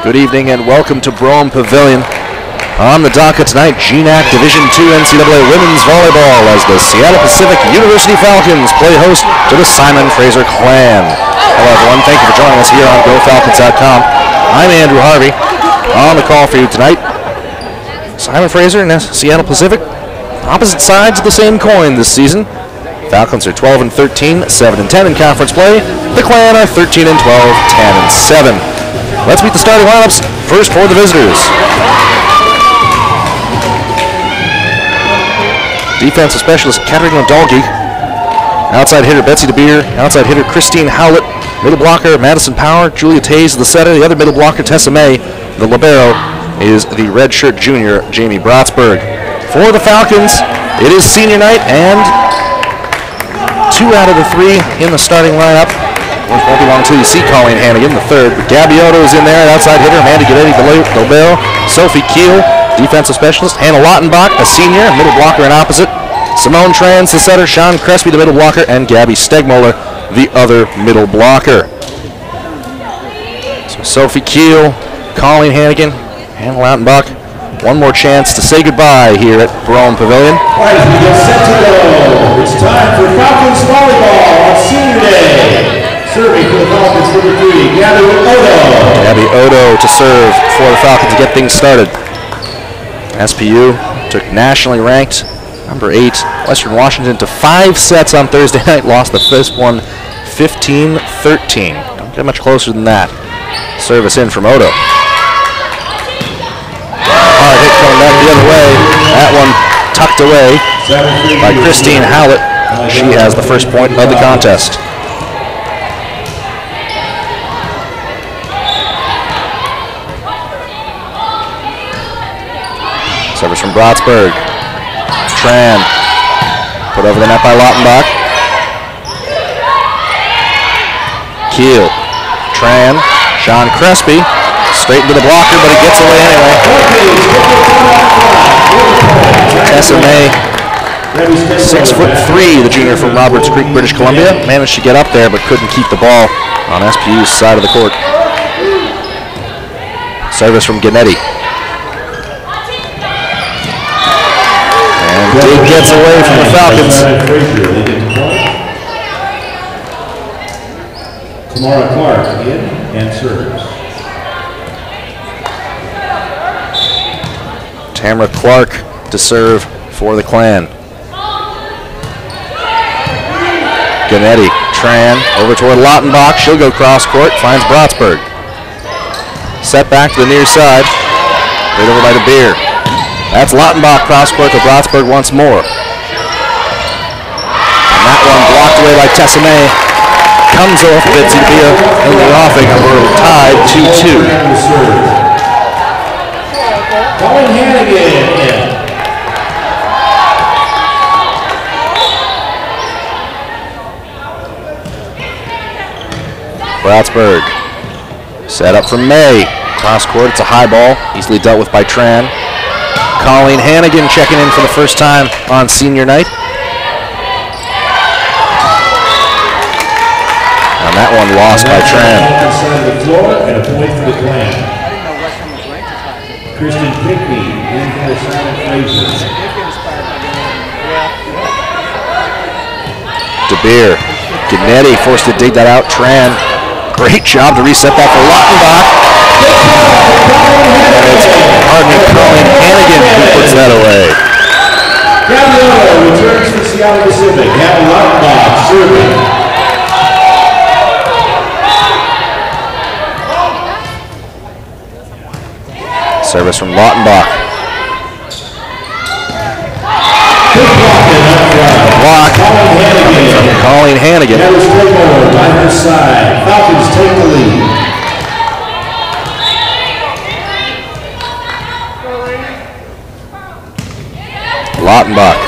Good evening and welcome to Brougham Pavilion. On the docket tonight, GNAC Division II NCAA Women's Volleyball as the Seattle Pacific University Falcons play host to the Simon Fraser Clan. Hello everyone, thank you for joining us here on GoFalcons.com. I'm Andrew Harvey. On the call for you tonight, Simon Fraser and Seattle Pacific, opposite sides of the same coin this season. Falcons are 12-13, 7-10 in conference play. The Clan are 13-12, 10-7. Let's meet the starting lineups. First for the visitors. Defensive specialist Katerina Dolgi. Outside hitter Betsy DeBeer. Outside hitter Christine Howlett. Middle blocker Madison Power. Julia Tays, the setter. The other middle blocker Tessa May. The libero is the redshirt junior Jamie Brotsberg. For the Falcons, it is senior night and 2 out of the 3 in the starting lineup. Won't be long until you see Colleen Hannigan, the third. Gabby Odo is in there, outside hitter Amanda Guidetti, the libero. Sophie Keel, defensive specialist. Hannah Lautenbach, a senior, middle blocker and opposite. Simone Trans, the setter. Sean Crespi, the middle blocker. And Gabby Stegmoller, the other middle blocker. So Sophie Keel, Colleen Hannigan, Hannah Lautenbach. One more chance to say goodbye here at Brougham Pavilion. All right, we get set to go. It's time for Falcons volleyball on senior day. Serving for the Falcons, number 3, Gabby Odo. Gabby Odo to serve for the Falcons to get things started. SPU took nationally ranked number 8 Western Washington to 5 sets on Thursday night. Lost the first one 15-13. Don't get much closer than that. Service in from Odo. Hard hit coming back the other way. That one tucked away by Christine Howlett. She has the first point of the contest. Service from Brotsberg. Tran. Put over the net by Lautenbach. Keel. Tran. Sean Crespi. Straight into the blocker, but it gets away anyway. Tessa May. 6'3", the junior from Roberts Creek, British Columbia. Managed to get up there, but couldn't keep the ball on SPU's side of the court. Service from Gennady. And Dig gets away from the Falcons. Tamara Clark in and serves. Tamara Clark to serve for the Clan. Gennady, Tran, over toward Lautenbach. She'll go cross court, finds Brotsberg. Set back to the near side. Right over by the Beer. That's Lautenbach cross court to Brotsberg once more. And that one blocked away by Tessa May. Comes off Betsy DeBeer in the offing, and we're tied 2-2. Colleen Hannigan. Brotsberg. Set up from May. Cross court, it's a high ball. Easily dealt with by Tran. Colleen Hannigan checking in for the first time on senior night. And that one lost by Tran. Side of the floor and a point for the Clan. Kristen Pickney in for Simon Fraser. DeBeer. Gennady forced to dig that out. Tran. Great job to reset that for Lautenbach. And it's, Colleen Hannigan who puts that away. Gabby Odo returns for Seattle Pacific. Gabby Lautenbach serving. Service from Lautenbach. Block from Colleen Hannigan. That was Stegmoller by her side. Falcons take the lead. Lautenbach.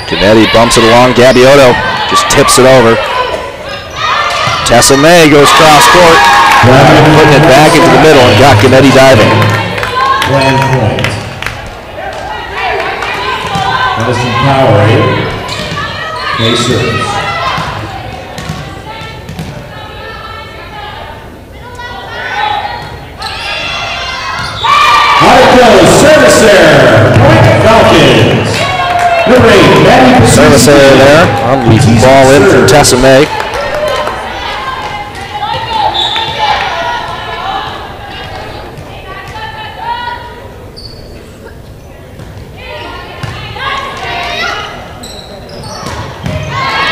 Gennady bumps it along. Gabby Odo just tips it over. Tessa May goes cross court, putting it back into the middle and got Gennady diving. Plan point. Madison Power, May serves. Gabioto, service error. Point Falcons. Number 8, Maddie Service error there on the ball in from Tessa May.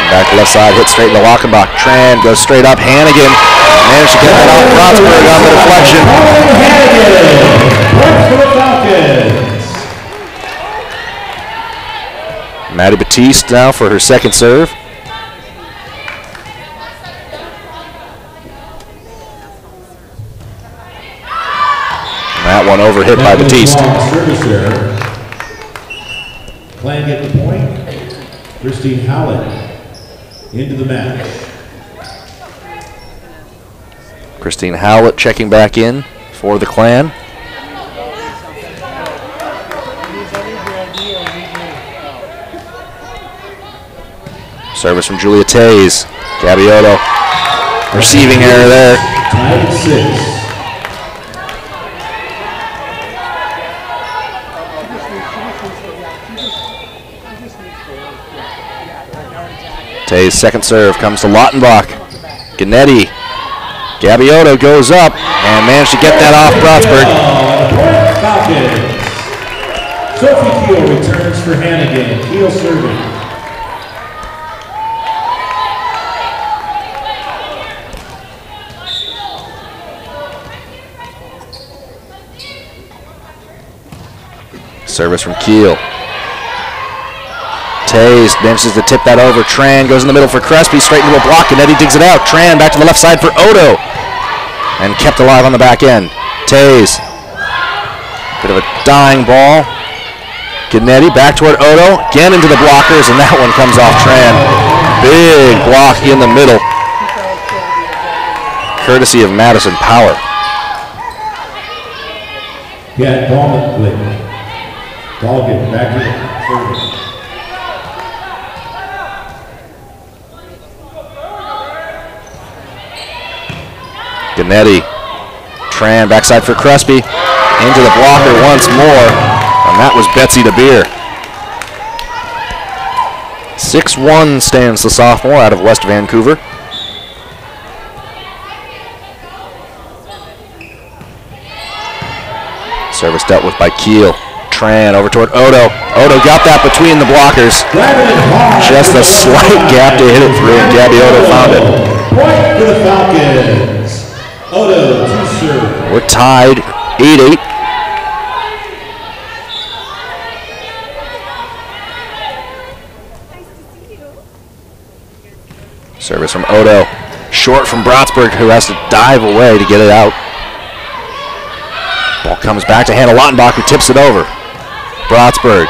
Back to left side, hit straight into Lockenbach. Tran goes straight up. Hannigan managed to get that off Brotsburg on the deflection. Maddie Batiste now for her second serve. And that one overhit by Batiste. Clan get the point. Christine Howlett into the match. Christine Howlett checking back in for the Clan. Service from Julia Tays. Gabioto. Receiving error there. Tied at 6. Tays' second serve comes to Lautenbach. Ganetti. Gabioto goes up and managed to get that off Brotsburg. Sophie Keel returns for Hannigan. Keel serving. Service from Keel. Tays manages to tip that over. Tran goes in the middle for Crespi, straight into a block, and Eddie digs it out. Tran back to the left side for Odo, and kept alive on the back end. Tays, bit of a dying ball. Ganetti back toward Odo, again into the blockers, and that one comes off Tran. Big block in the middle, courtesy of Madison Power. Yeah, Dolgan back to the service. Ganetti, Tran backside for Crespi, into the blocker once more, and that was Betsy DeBeer. 6'1" stands the sophomore out of West Vancouver. Service dealt with by Keel. Tran over toward Odo. Odo got that between the blockers. Just a slight gap to hit it through, and Gabioto found it. Point for the Falcons. Odo to serve. We're tied 8-8. Service from Odo. Short from Brotsburg, who has to dive away to get it out. Ball comes back to Hannah Lautenbach, who tips it over. Brotsburg.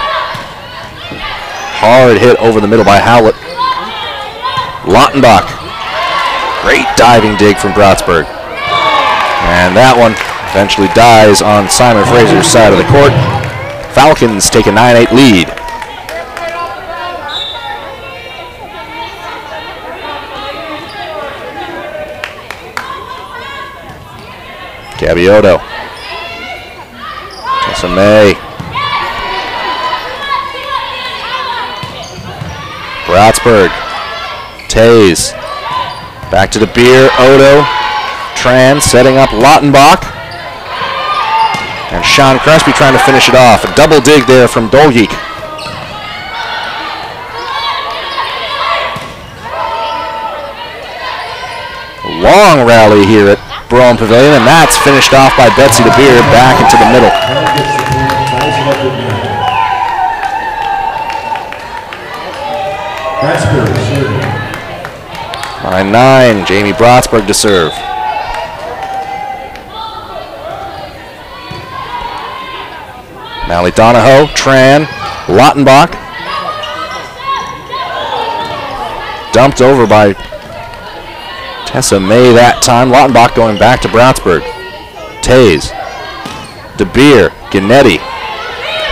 Hard hit over the middle by Howlett. Lautenbach. Great diving dig from Brotsburg. And that one eventually dies on Simon Fraser's side of the court. Falcons take a 9-8 lead. Gabioto. Tessa May. Brotsburg. Tays. Back to DeBeer. Odo. Tran setting up Lautenbach. And Sean Crespi trying to finish it off. A double dig there from Dolgeek. Long rally here at Brougham Pavilion, and that's finished off by Betsy DeBeer back into the middle. Line 9, Jamie Brotsburg to serve. Mallie Donahoe, Tran, Lautenbach. Dumped over by Tessa May that time. Lautenbach going back to Brotsburg. Tays. DeBeer. Ganetti.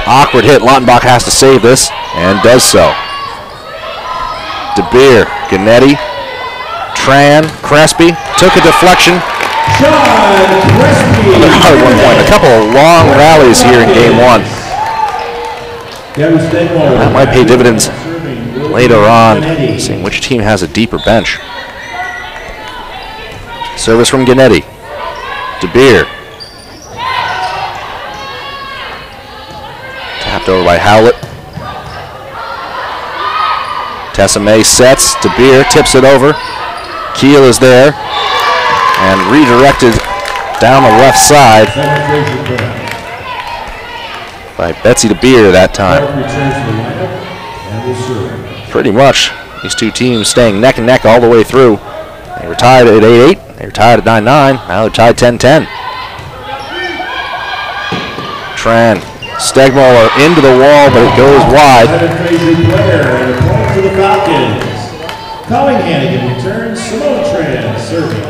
Awkward hit. Lautenbach has to save this, and does so. DeBeer. Ganetti. Tran. Crespi. Took a deflection. Sean Crespi. Another hard one point to couple of long rallies here in game one. That might pay dividends later on, seeing which team has a deeper bench. Service from Gannetti. DeBeer. Tapped over by Howlett. Tessa May sets. DeBeer tips it over. Keel is there. And redirected down the left side by Betsy DeBeer that time. Pretty much these two teams staying neck and neck all the way through. They were tied at 8-8. They were tied at 9-9. Now they're tied 10-10. Tran. Stegmoller into the wall, but it goes wide. Calling Hannigan returns. Simone Tran serving.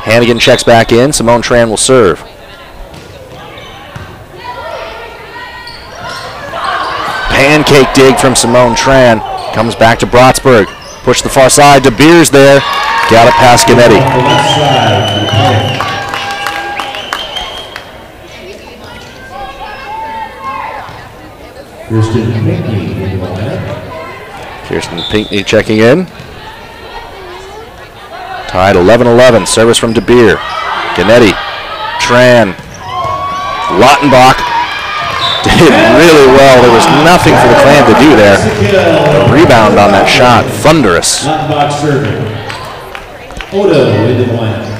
Hannigan checks back in. Simone Tran will serve. Pancake dig from Simone Tran. Comes back to Brotsburg. Push the far side. DeBeer's there. Got it past Gannetti. Kirsten Pinckney checking in. Tied 11-11. Service from DeBeer. Gannetti. Tran. Lottenbach did really well. There was nothing for the Clan to do there. The rebound on that shot, thunderous. Lottenbach serving. Odo into the lineup.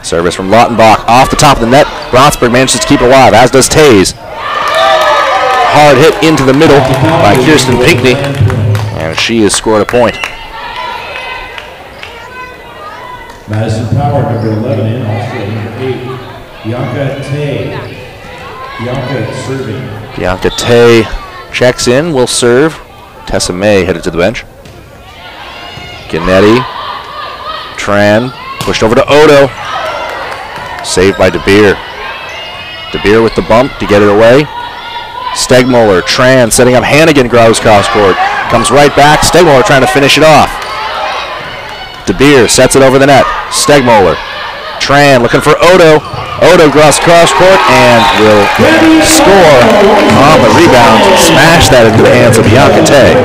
Service from Lottenbach off the top of the net. Brotsburg manages to keep it alive, as does Tays. Hard hit into the middle by Kirsten Pinckney, and she has scored a point. Madison Power, number 11 in, also number 8. Bianca Tay. Bianca serving. Bianca Tay checks in, will serve. Tessa May headed to the bench. Gannetti. Tran pushed over to Odo. Saved by DeBeer. DeBeer with the bump to get it away. Stegmoller, Tran setting up Hannigan, grows cross court. Comes right back. Stegmoller trying to finish it off. DeBeer sets it over the net. Stegmoller. Tran looking for Odo. Odo grows cross court and will score on the rebound. Smash that into the hands of Bianca Tay.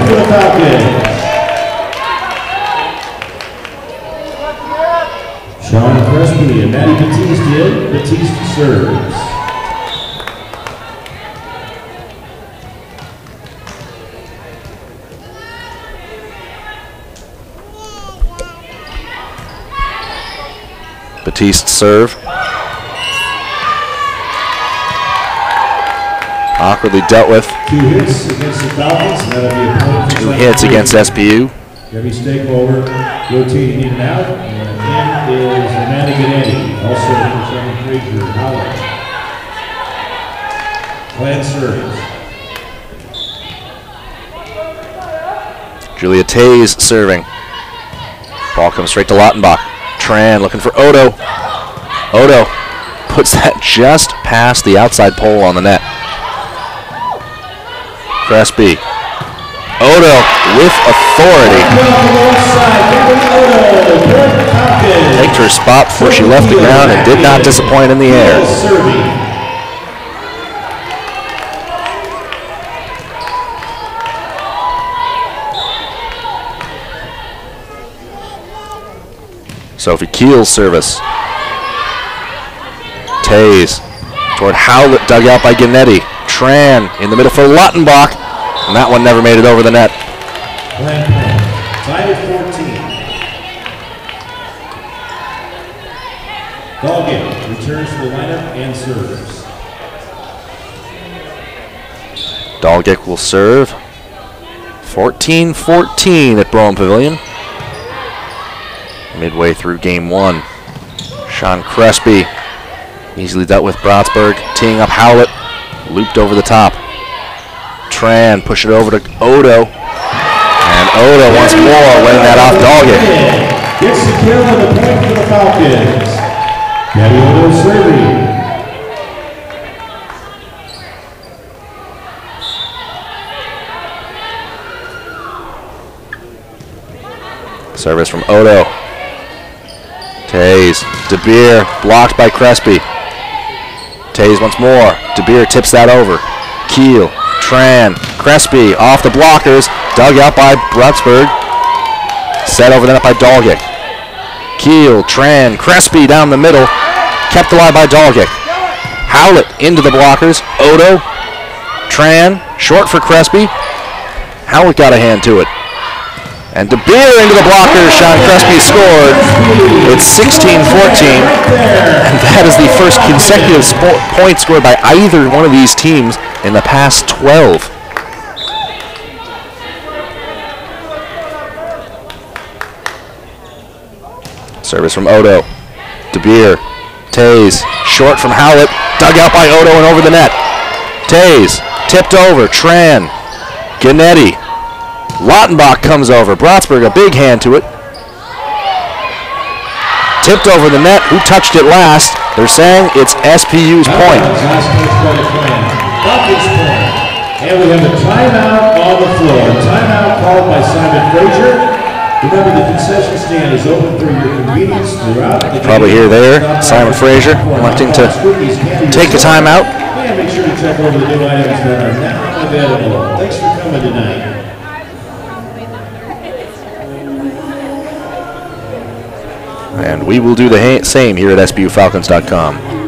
Sean Crespi and Maddie Batiste in. Batiste serves. Batiste serve. Awkwardly dealt with. 2 hits against the Falcons, and that'll be a point. 2 hits against SPU. Debbie Stegmoller rotating in and out, and in is Amanda Gannetti, also for Fraser and Howard. Clan serves. Julia Tays serving. Ball comes straight to Lottenbach. Tran looking for Odo. Odo puts that just past the outside pole on the net. Crespi. Odo with authority. Takes her spot before she left the ground and did not disappoint in the air. Sophie Keel's service. Tays toward Howlett, dug out by Gannetti. Tran in the middle for Lottenbach, and that one never made it over the net. Tied at 14. Dolgan returns to the lineup and serves. Dalgic will serve. 14-14 at Broome Pavilion. Midway through game one. Sean Crespi easily dealt with Brotsburg, teeing up Howlett, looped over the top. Tran push it over to Odo, and Odo once more winning that off Dalgic. Gets the kill and the point for the Falcons. Gabby Odo serving. Service from Odo. Tays, DeBeer, blocked by Crespi. Tays once more. DeBeer tips that over. Keel, Tran, Crespi off the blockers. Dug out by Brutsburg. Set over the net by Dolgic. Keel, Tran, Crespi down the middle. Kept alive by Dolgic. Howlett into the blockers. Odo, Tran, short for Crespi. Howlett got a hand to it. And DeBeer into the blocker. Sean Crespi scored. It's 16-14. And that is the first consecutive point scored by either one of these teams in the past 12. Service from Odo. DeBeer. Tays. Short from Howlett. Dug out by Odo and over the net. Tays. Tipped over. Tran. Gannetti. Lautenbach comes over. Brotsburg, a big hand to it. Tipped over the net. Who touched it last? They're saying it's SPU's point. And we have a timeout on the floor. Timeout called by Simon Fraser. Remember, the concession stand is open for your convenience throughout the day. Probably here there. Simon Fraser electing to take a timeout. And make sure to check over the new items that are now available. Thanks for coming tonight. And we will do the same here at SBUFalcons.com.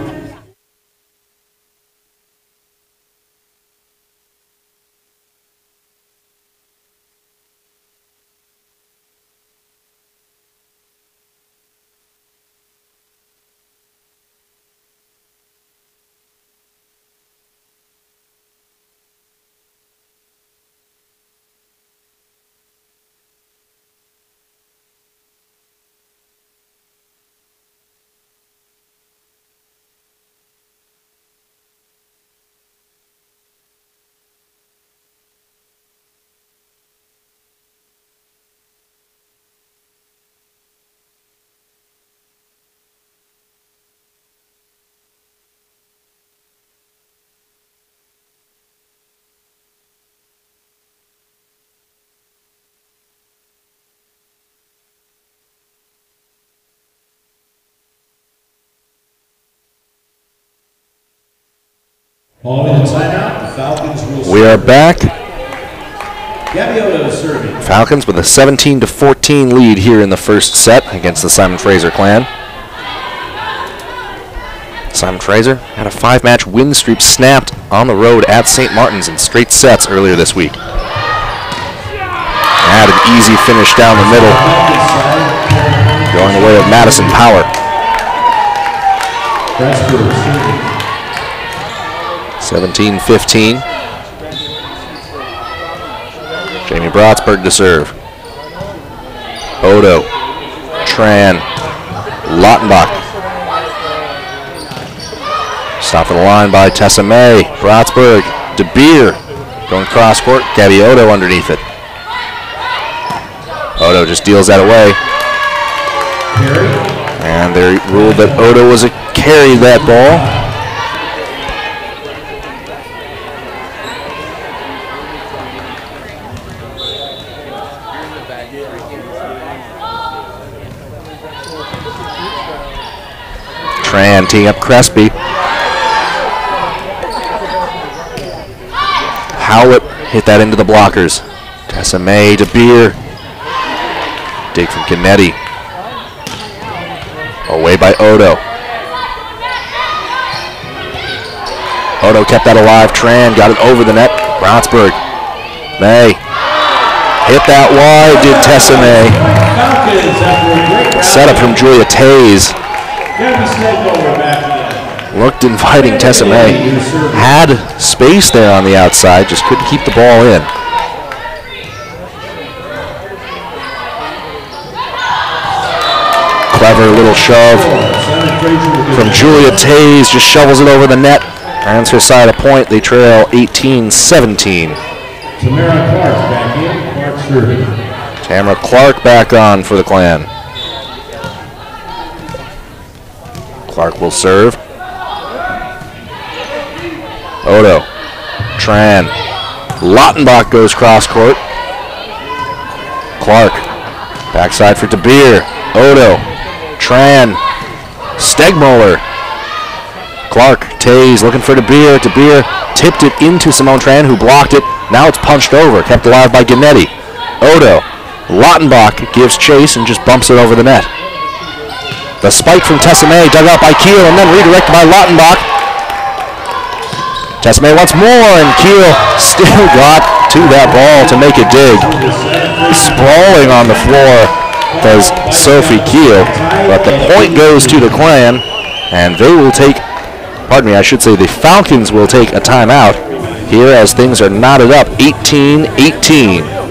We are back. Falcons with a 17-14 lead here in the first set against the Simon Fraser clan. Simon Fraser had a 5-match win streak snapped on the road at St. Martin's in straight sets earlier this week. Had an easy finish down the middle, going the way of Madison Power. 17-15. Jamie Brotsburg to serve. Odo, Tran, Lautenbach. Stopped at the line by Tessa May. Brotsburg, DeBeer going cross court. Gabby Odo underneath it. Odo just deals that away. And they ruled that Odo was a carry that ball. Tran teeing up Crespi. Howlett hit that into the blockers. Tessa May to Beer. Dig from Gannetti. Away by Odo. Odo kept that alive. Tran got it over the net. Brotsburg. May. Hit that wide, did Tessa May. Setup from Julia Tays. Looked inviting. Tessa May had space there on the outside, just couldn't keep the ball in. Clever little shove from Julia Tays, just shovels it over the net. Earns her side a point. They trail 18-17. Tamara Clark back on for the Clan. Clark will serve. Odo. Tran. Lautenbach goes cross court. Clark. Backside for DeBeer. Odo. Tran. Stegmoller. Clark. Tays looking for DeBeer. DeBeer tipped it into Simone Tran, who blocked it. Now it's punched over. Kept alive by Gannetti. Odo. Lottenbach gives chase and just bumps it over the net. The spike from Tessame dug out by Keel and then redirected by Lottenbach. Tessame once more, and Keel still got to that ball to make a dig. Sprawling on the floor does Sophie Keel, but the point goes to the Clan, and they will take, pardon me, I should say the Falcons will take a timeout here as things are knotted up 18-18.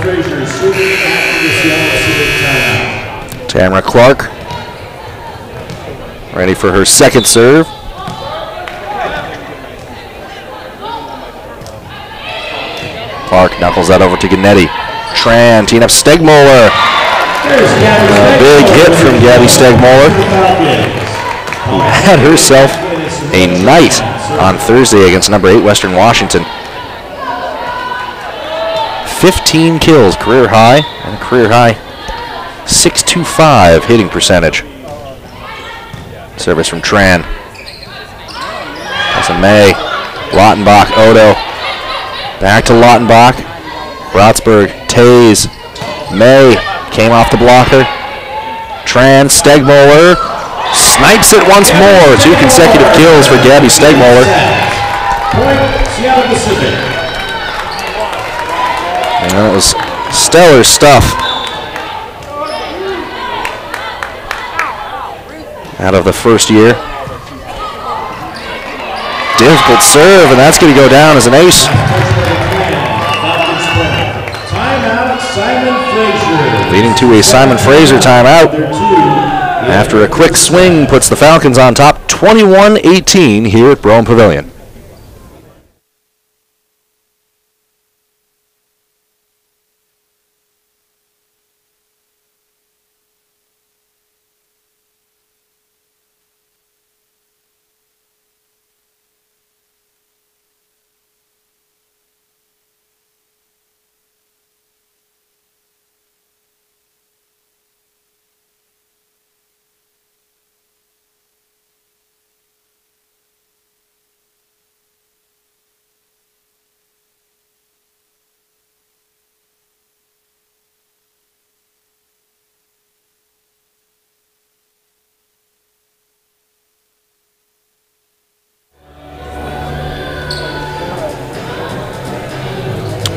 Fraser serving after this yellow timeout. Tamara Clark ready for her second serve. Clark knuckles that over to Gannetti. Tran teeing up Stegmoller. A big hit from Gabby Stegmoller, who had herself a night on Thursday against number 8 Western Washington. 15 kills, career high, and a career high .625 hitting percentage. Service from Tran. That's a May. Lottenbach, Odo. Back to Lottenbach. Rotsberg, Tays. May came off the blocker. Tran, Stegmoller. Snipes it once more. 2 consecutive kills for Gabby Stegmoller. Point, Seattle Pacific. And that was stellar stuff out of the first year. Difficult serve, and that's going to go down as an ace. Timeout, Simon Fraser. Leading to a Simon Fraser timeout after a quick swing puts the Falcons on top 21-18 here at Brougham Pavilion.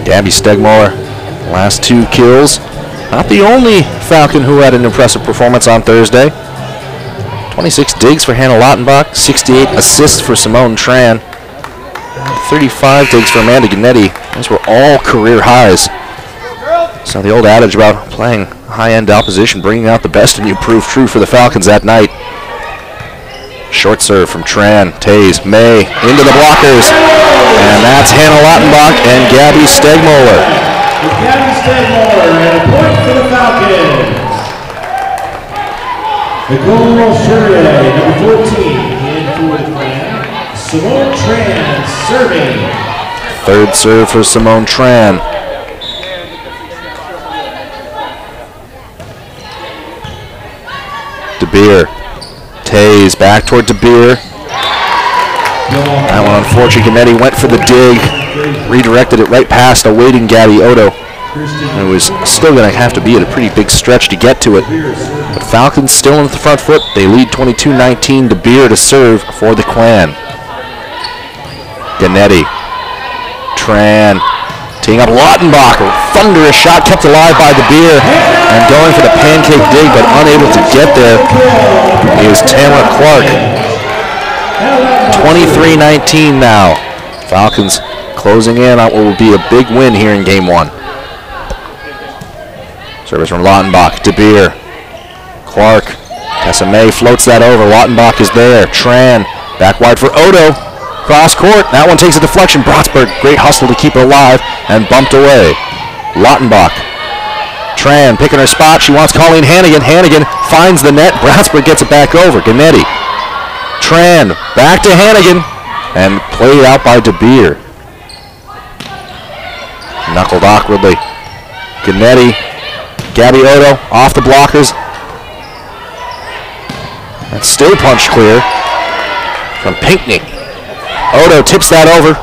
Gabby Stegmoller, last 2 kills. Not the only Falcon who had an impressive performance on Thursday. 26 digs for Hannah Lottenbach, 68 assists for Simone Tran, 35 digs for Amanda Gannetti. Those were all career highs. So the old adage about playing high-end opposition, bringing out the best in you, proved true for the Falcons that night. Short serve from Tran, Tays, May, into the blockers. And that's Hannah Lottenbach and Gabby Stegmoller. Gabby Stegmoller and a point for the Falcons. Nicole Cherier, number 14, in for the Clan. Simone Tran serving. Third serve for Simone Tran. DeBeer. Tays back toward DeBeer. That one unfortunate. Gannetti went for the dig, redirected it right past a waiting Gabby Odo. It was still going to have to be at a pretty big stretch to get to it. But Falcons still in the front foot. They lead 22-19. De Beer to serve for the Clan. Gannetti. Tran. Teeing up Lautenbach. A thunderous shot kept alive by De Beer. And going for the pancake dig, but unable to get there. It was Tamara Clark. 23-19 now. Falcons closing in on what will be a big win here in game one. Service from Lautenbach. De Beer. Clark. Tessa May floats that over. Lautenbach is there. Tran. Back wide for Odo. Cross court. That one takes a deflection. Brotsberg. Great hustle to keep it alive and bumped away. Lautenbach. Tran picking her spot. She wants Colleen Hannigan. Hannigan finds the net. Brotsberg gets it back over. Gannetti. Tran. Back to Hannigan. And played out by De Beer. Knuckled awkwardly. Gannetti. Gabby Odo off the blockers. That's still punched clear from Pinckney. Odo tips that over.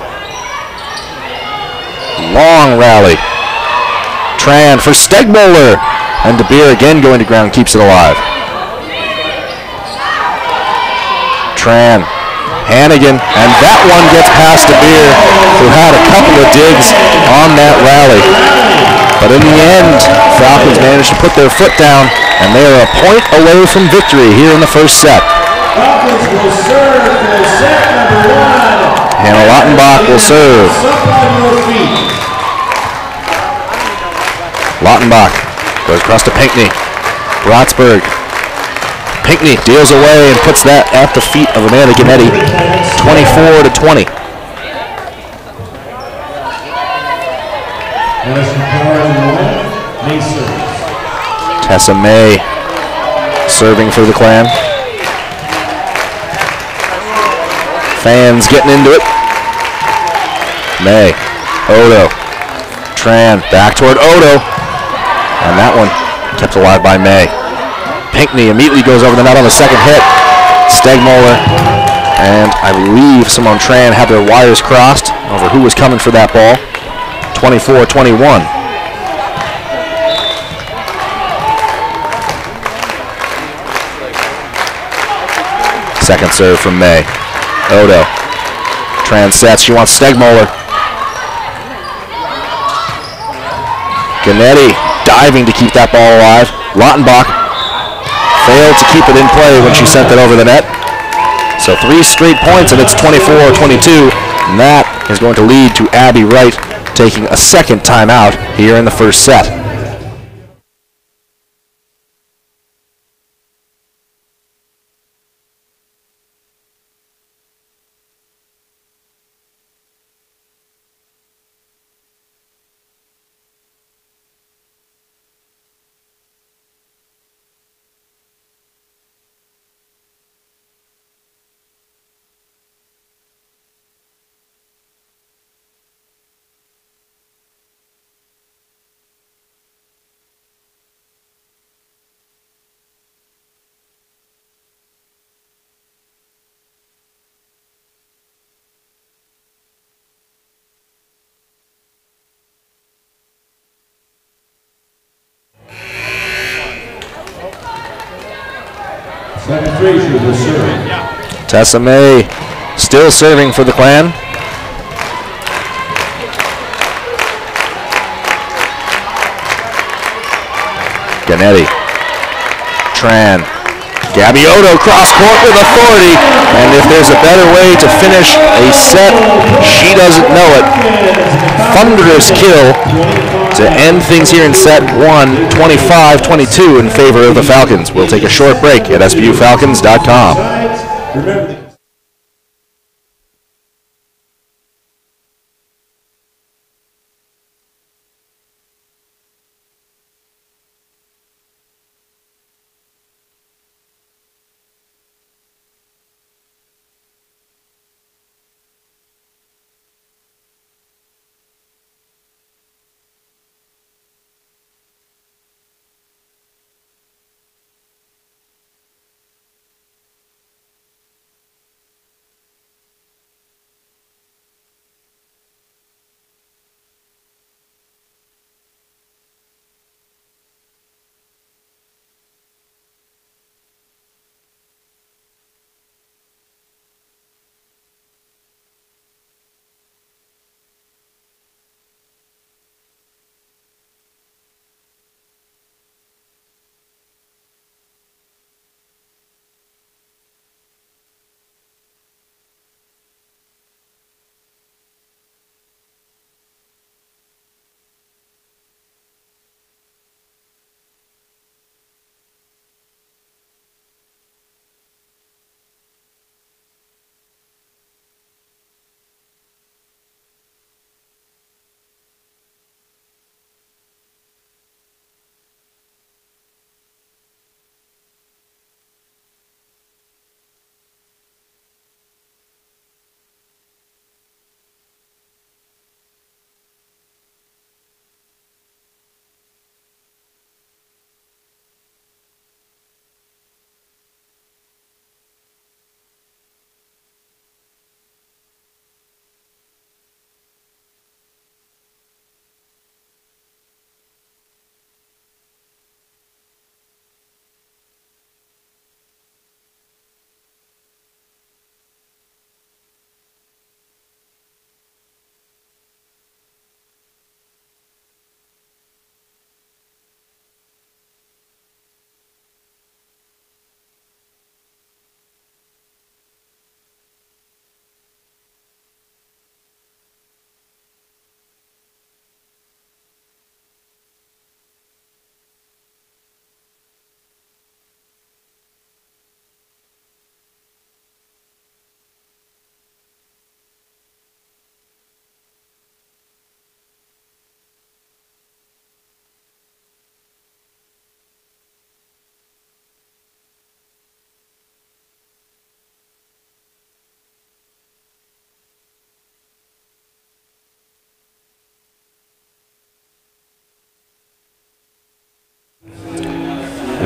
Long rally. Tran for Stegmoller. And De Beer again going to ground, keeps it alive. Tran. Hannigan. And that one gets past De Beer, who had a couple of digs on that rally. But in the end, Falcons managed to put their foot down, and they are a point away from victory here in the first set. Falcons will serve for set number one. Hannah Lautenbach will serve. Lautenbach goes across to Pinckney. Brotsberg. Pinckney deals away and puts that at the feet of Amanda Gannetti. 24-20. Tessa May serving for the Clan. Fans getting into it. May. Odo. Tran. Back toward Odo. And that one kept alive by May. Pinckney immediately goes over the net on the second hit. Stegmoller and I believe Simone Tran had their wires crossed over who was coming for that ball. 24-21. Second serve from May. Odo. Tran sets. She wants Stegmoller. Gannetti diving to keep that ball alive. Lautenbach failed to keep it in play when she sent it over the net. So 3 straight points, and it's 24-22. And that is going to lead to Abby Wright taking a second timeout here in the first set. Fraser will serve. Tessa May still serving for the Clan. Gannetti. Tran. Gabby Odo cross court with authority. And if there's a better way to finish a set, she doesn't know it. Thunderous kill to end things here in set one, 25-22 in favor of the Falcons. We'll take a short break at SBUFalcons.com.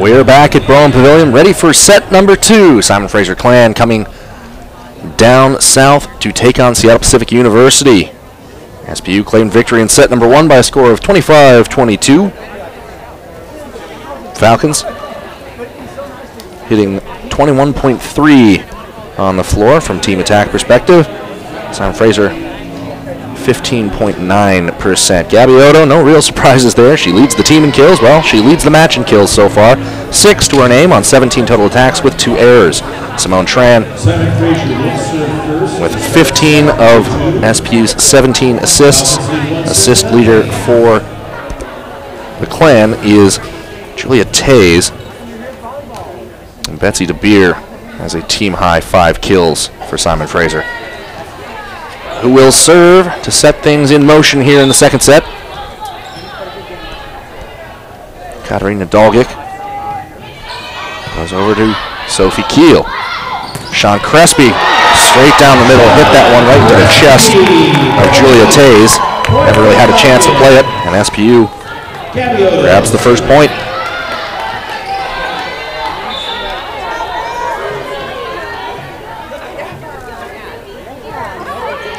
We're back at Bowen Pavilion, ready for set number 2. Simon Fraser Clan coming down south to take on Seattle Pacific University. SPU claimed victory in set number 1 by a score of 25-22. Falcons hitting 21.3 on the floor from team attack perspective. Simon Fraser 15.9%. Gabby Odo, no real surprises there. She leads the team in kills. Well, she leads the match in kills so far. 6 to her name on 17 total attacks with 2 errors. Simone Tran with 15 of SPU's 17 assists. Assist leader for the Clan is Julia Tays. And Betsy DeBeer has a team-high 5 kills for Simon Fraser, who will serve to set things in motion here in the second set. Katarina Dolgic goes over to Sophie Keel. Sean Crespi straight down the middle, hit that one right into the chest of Julia Tays. Never really had a chance to play it, and SPU grabs the first point.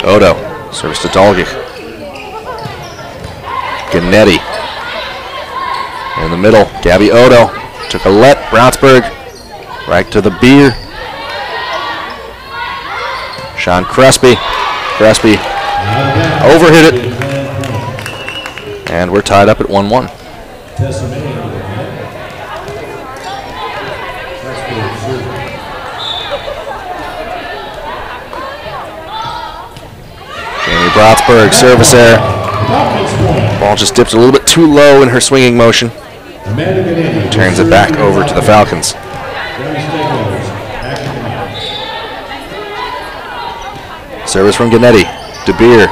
Odo, serves to Dolgic. Gannetti in the middle. Gabby Odo took a let. Brownsburg right to the beer. Sean Crespi. Crespi overhit it. And we're tied up at 1-1. Brownsburg, service error. Ball just dips a little bit too low in her swinging motion. Turns it back over to the Falcons. Service from Gannetti. DeBeer.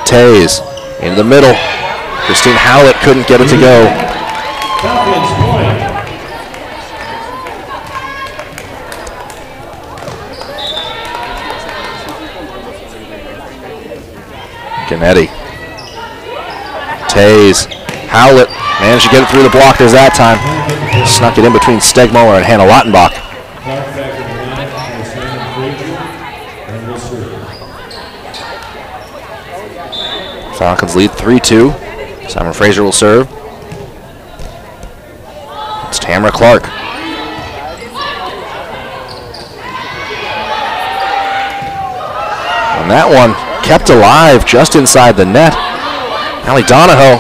Tays in the middle. Christine Howlett couldn't get it to go. Gannetti. Tays. Howlett managed to get it through the blockers that time. Snuck it in between Stegmuller and Hannah Lautenbach. Falcons lead 3-2. Simon Fraser will serve. It's Tamara Clark. And that one kept alive just inside the net. Allie Donahoe,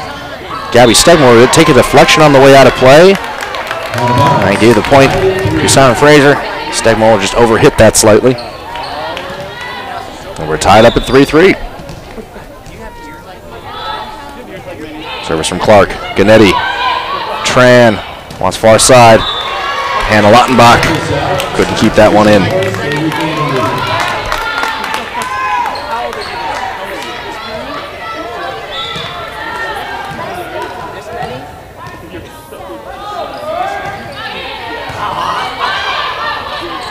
Gabby Stegmuller did take a deflection on the way out of play. And I gave the point to Simon Fraser. Stegmuller just overhit that slightly. And we're tied up at 3-3. Service from Clark. Gannetti. Tran wants far side. Hannah Lautenbach couldn't keep that one in.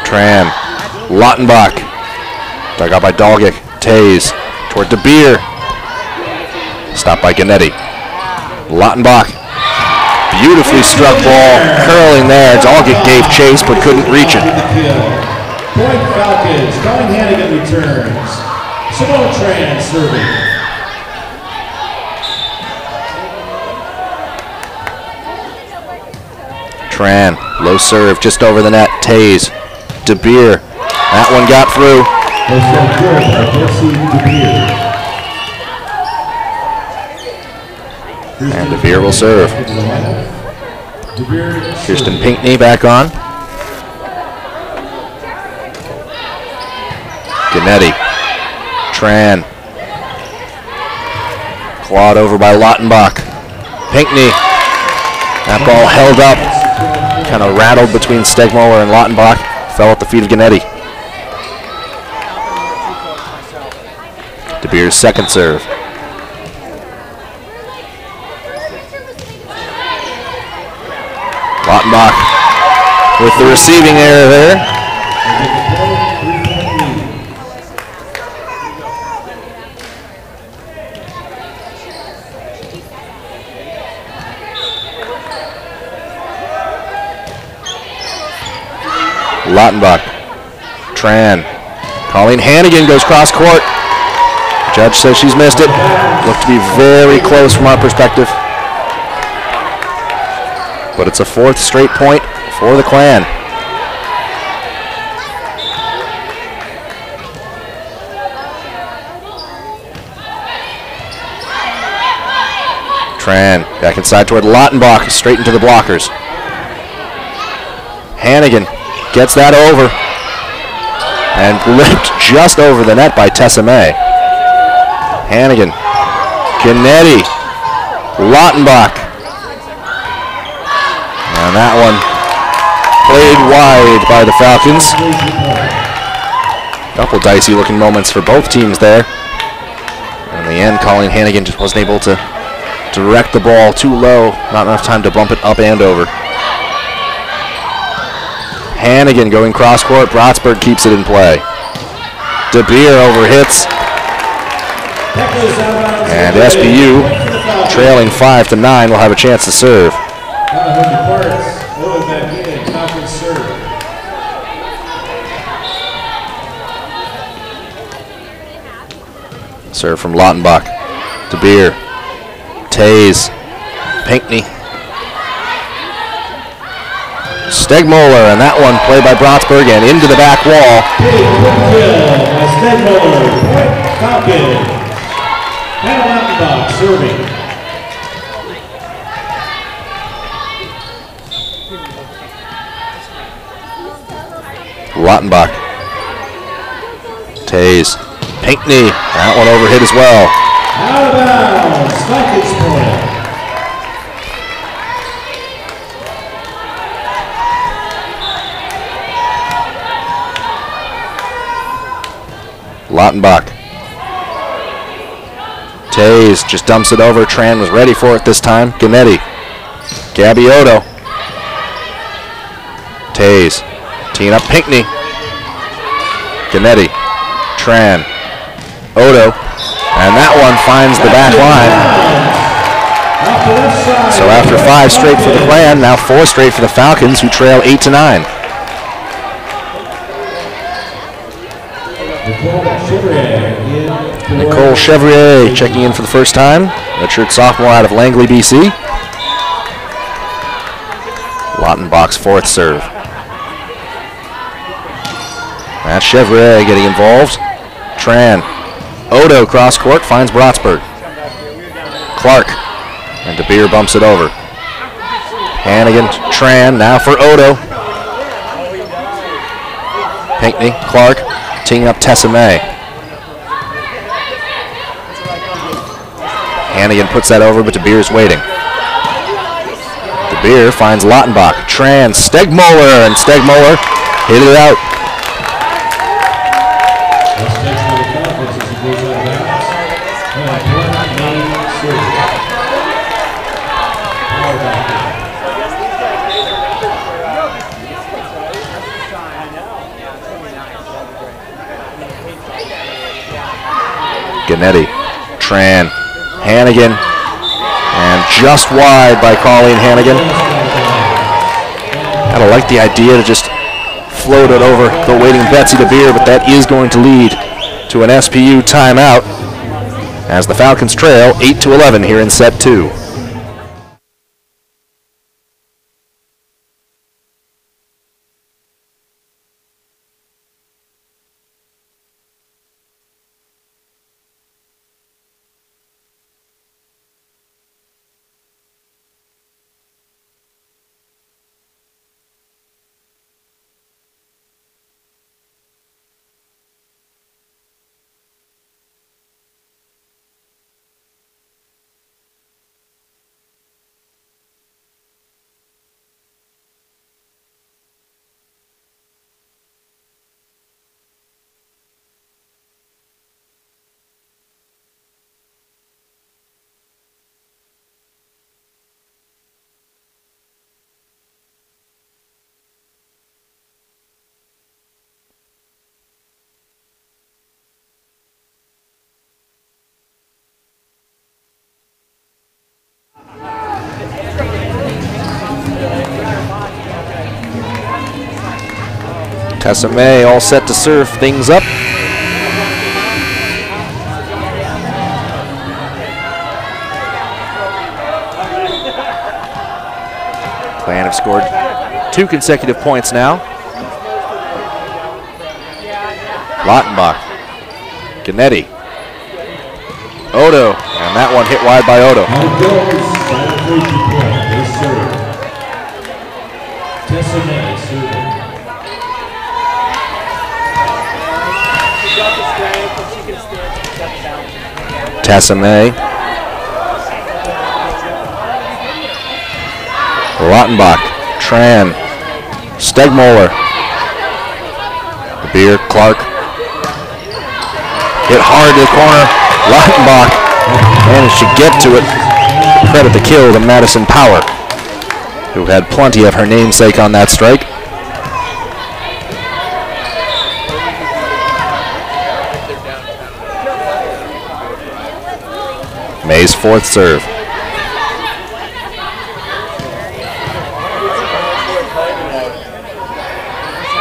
Tran, Lautenbach, dug out by Dolgic. Tays toward DeBeer, stopped by Gannetti. Lautenbach, beautifully struck ball, curling there. Dolgic gave chase but couldn't reach it. Point Falcons, Colin Hannigan returns. Simone Tran serving. Tran, low serve, just over the net. Tays, DeBeer, that one got through. And DeBeer will serve. Kirsten Pinkney back on. Gannetti, Tran, clawed over by Lautenbach. Pinkney, that ball held up, kind of rattled between Stegmuller and Lautenbach. Fell at the feet of Gannetti. DeBeer's second serve. Lautenbach with the receiving error there. Lautenbach. Tran. Colleen Hannigan goes cross court. Judge says she's missed it. Looked to be very close from our perspective. But it's a 4th straight point for the Clan. Tran back inside toward Lautenbach, straight into the blockers. Hannigan gets that over and lipped just over the net by Tessa May. Hannigan, Kennedy, Lautenbach. And that one played wide by the Falcons. Couple dicey looking moments for both teams there. In the end, Colleen Hannigan just wasn't able to direct the ball too low. Not enough time to bump it up and over. Hannigan going cross court. Brotsburg keeps it in play. DeBeer overhits. And SPU, trailing 5-9, will have a chance to serve. Serve from Lautenbach. DeBeer. Tays. Pinckney. Stegmoller, and that one played by Brotsburg and into the back wall. Serving. Lautenbach. Tays. Pinckney. That one overhit as well. Out of bounds. Falcons point. Lautenbach. Tays just dumps it over. Tran was ready for it this time. Gannetti. Gabiotto. Tays. Teeing up Pinckney. Gannetti. Tran. Odo. And that one finds the back line. So after 5 straight for the Clan, now 4 straight for the Falcons, who trail 8-9. Nicole Chevrier checking in for the first time. Redshirt sophomore out of Langley, BC. Lautenbach's 4th serve. That's Chevrier getting involved. Tran. Odo cross court finds Brotsburg. Clark. And DeBeer bumps it over. Hannigan, Tran, now for Odo. Pinckney, Clark, teeing up Tessa May. Hannigan puts that over, but DeBeer's waiting. DeBeer finds Lautenbach. Tran, Stegmoller, and Stegmoller hit it out. Gannetti, Tran, Hannigan, and just wide by Colleen Hannigan. Kind of like the idea to just float it over the waiting Betsy DeBeer, but that is going to lead to an SPU timeout as the Falcons trail 8-11 here in set 2. Tessa May all set to serve things up. Clan have scored 2 consecutive points now. Lottenbach, Gannetti, Odo, and that one hit wide by Odo. Tessa May, Lottenbach, Tran, Stegmoller, Beer, Clark, hit hard to the corner. Lottenbach managed to get to it. Credit the kill to Madison Power, who had plenty of her namesake on that strike. May's 4th serve.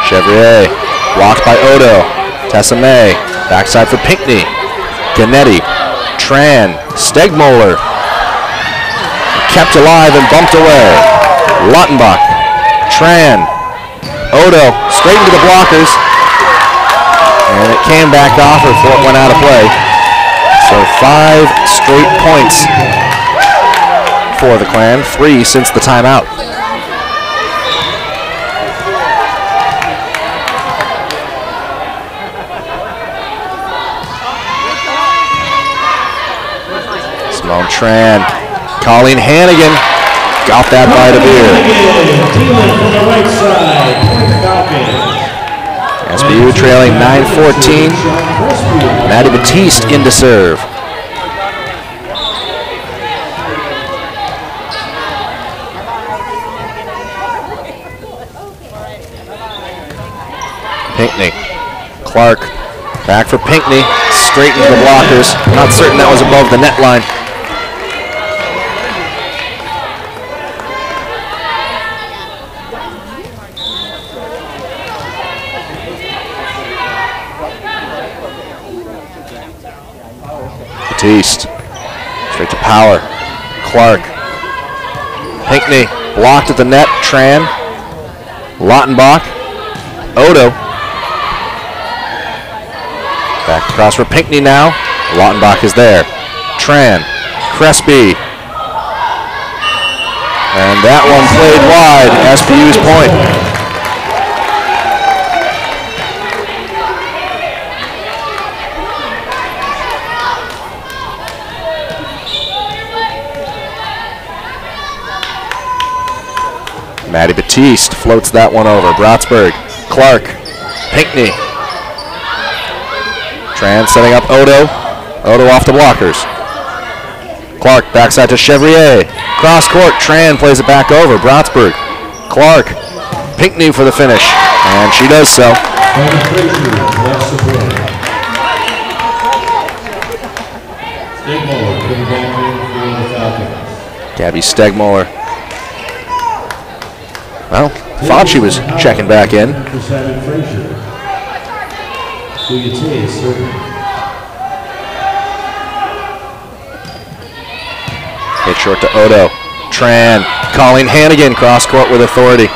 Chevrier, blocked by Odo. Tessa May, backside for Pinckney. Gannetti, Tran, Stegmoller. Kept alive and bumped away. Lottenbach, Tran, Odo, straight into the blockers. And it came back off before it went out of play. So 5 straight points for the Clan, 3 since the timeout. Simone Tran, Colleen Hannigan got that by the beer. SBU trailing 9-14. Maddie Batiste in to serve. Pinckney, Clark, back for Pinckney, straight into the blockers. Not certain that was above the net line. Batiste, straight to Power, Clark, Pinckney, blocked at the net, Tran, Lottenbach, Odo, back across for Pinckney now, Lottenbach is there, Tran, Crespi, and that one played wide, SBU's point. Maddie Batiste floats that one over. Brotsburg, Clark, Pinckney. Tran setting up Odo. Odo off the blockers. Clark backside to Chevrier. Cross court, Tran plays it back over. Brotsburg, Clark, Pinckney for the finish. And she does so. Gabby Stegmoller. Well, thought she was checking back in. Hit short to Odo. Tran, Colleen Hannigan, cross court with authority.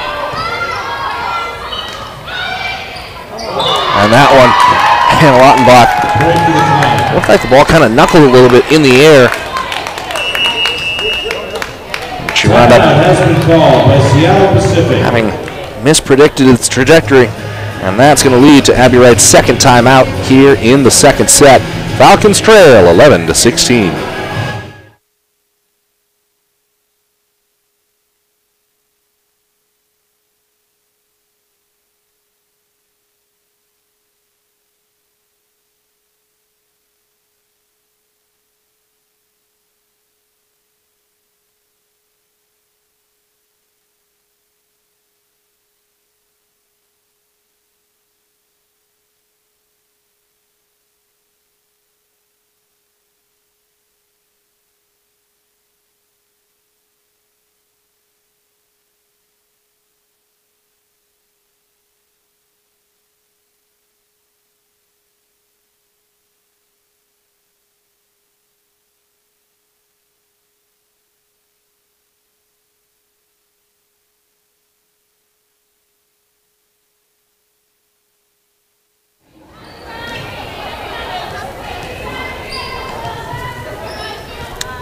And that one, and Lottenbach looked like the ball kind of knuckled a little bit in the air. She wound up having mispredicted its trajectory, and that's going to lead to Abby Wright's 2nd timeout here in the 2nd set. Falcons trail 11-16.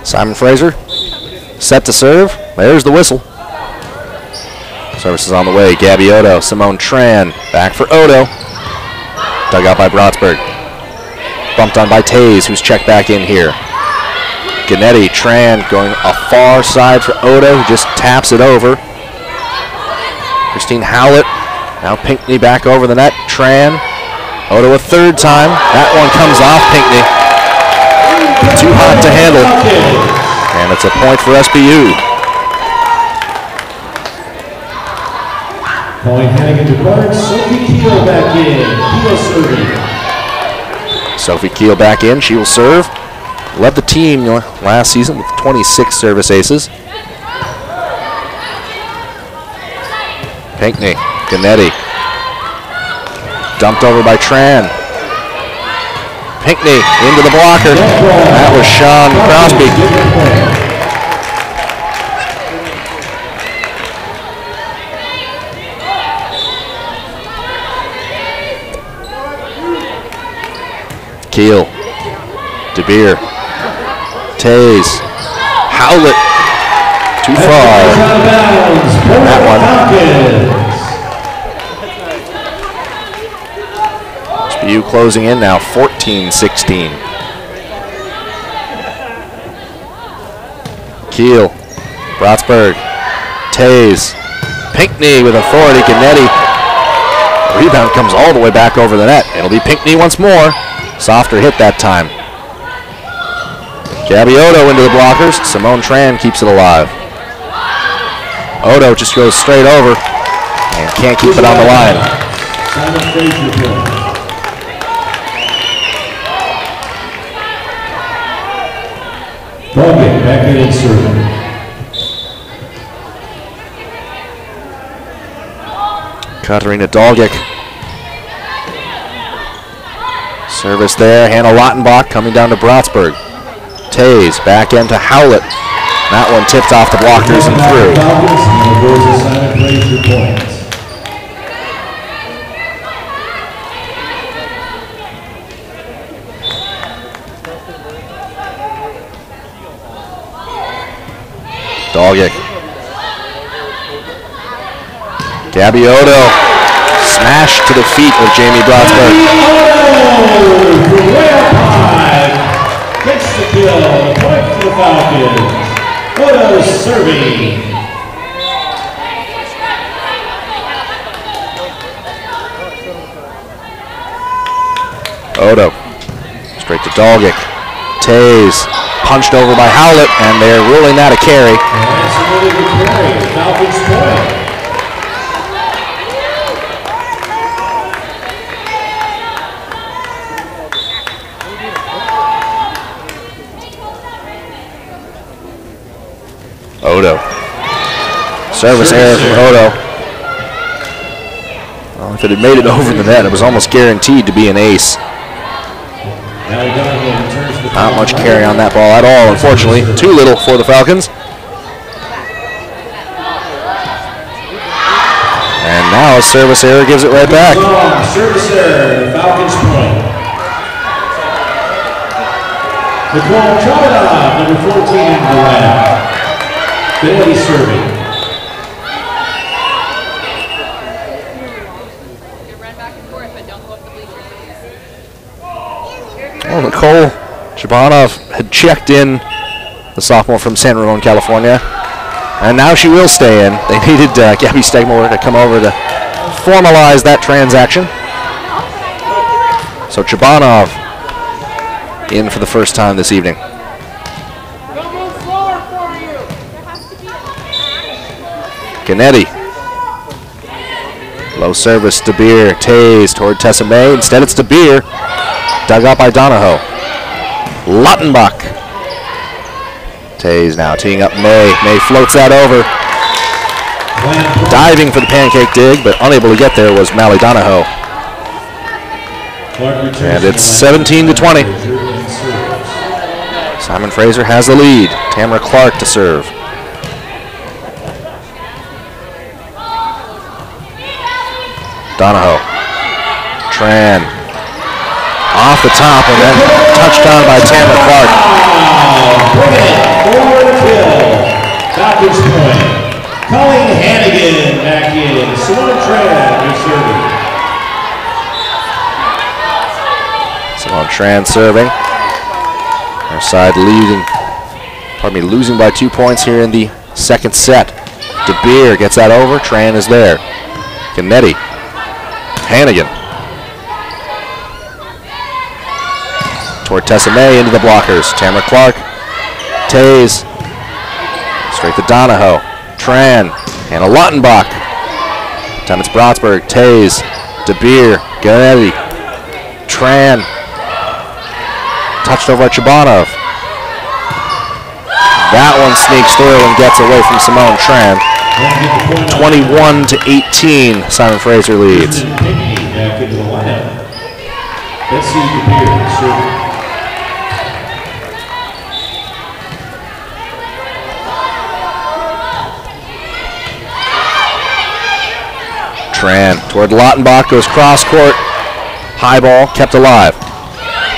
Simon Fraser set to serve. There's the whistle. Service is on the way. Gabby Odo, Simone Tran, back for Odo. Dug out by Brotsberg. Bumped on by Taze, who's checked back in here. Gannetti, Tran going a far side for Odo, who just taps it over. Christine Howlett, now Pinckney back over the net. Tran, Odo a third time. That one comes off Pinckney. Too hot to handle. And it's a point for SBU. Calling Hannigan to guard, Sophie Keel back in. Keel serving. Sophie Keel back in. She will serve. Led the team last season with 26 service aces. Pinckney, Gannetti. Dumped over by Tran. Pinckney into the blocker. That was Sean Crosby. Keel, DeBeer, Taze, Howlett, too far. That one. SBU closing in now, 14-16. Keel, Brotsberg, Taze, Pinckney with authority, Gannetti. Rebound comes all the way back over the net. It'll be Pinckney once more. Softer hit that time. Gabby Odo into the blockers. Simone Tran keeps it alive. Odo just goes straight over and can't keep it on the line. Doggett back in and serving. Katarina Dolgic. Service there. Hannah Lautenbach coming down to Brotsberg. Taze back end to Howlett. That one tipped off the blockers and through. Dolgic. Gabby Odo smashed to the feet of Jamie Brotsberg. Way up high. Gets the kill. Point for the Falcons. Odo serving. Odo straight to Dolgic. Taze punched over by Howlett, and they're ruling that a carry. And that's another good carry. Falcons point. Odo. Service error from Odo. Well, if it had made it over the net, it was almost guaranteed to be an ace. Not much carry on that ball at all, unfortunately. Too little for the Falcons. And now a service error gives it right back. Service error, Falcons point. Nicole Chavada, number 14 in the lab. Billy serving. Well, Nicole Shabanov had checked in, the sophomore from San Ramon, California, and now she will stay in. They needed Gabby Stegmiller to come over to formalize that transaction. So Shabanov in for the first time this evening. Gannetti. Low service, DeBeer. Taze toward Tessa May. Instead it's DeBeer. Dug out by Donahoe. Lautenbach. Taze now teeing up May. May floats that over. Diving for the pancake dig, but unable to get there was Mally Donahoe. And it's 17-20. Simon Fraser has the lead. Tamara Clark to serve. Donahoe. Tran. Off the top and then touched on by Tamara Clark. Tran serving. Our side losing by 2 points here in the second set. DeBeer gets that over. Tran is there. Kennedy. Hannigan. Toward Tessame into the blockers. Tamara Clark. Tays. Straight to Donahoe. Tran. Hannah Lautenbach. Time it's Brotsburg. Tays. DeBeer. Kennedy. Tran. Touched over at Chabanov. That one sneaks through and gets away from Simone Tran. 21-18, Simon Fraser leads. Back into the lineup. Betsy DeBeer serving. Tran toward Lautenbach, goes cross court. High ball, kept alive.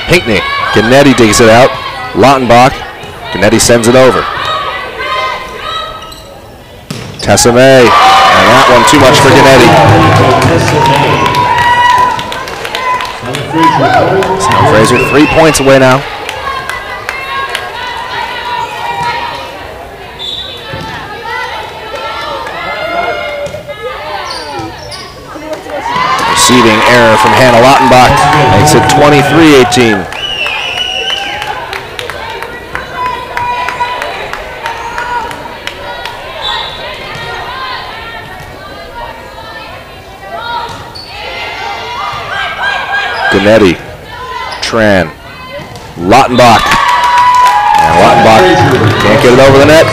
Pinckney, Kennedy digs it out. Lautenbach, Kennedy sends it over. Tessame, and that one too much for Kennedy. Simon Fraser 3 points away now. Receiving error from Hannah Lautenbach makes it 23-18. Kennedy, Tran, Lautenbach, and Lautenbach can't get it over the net.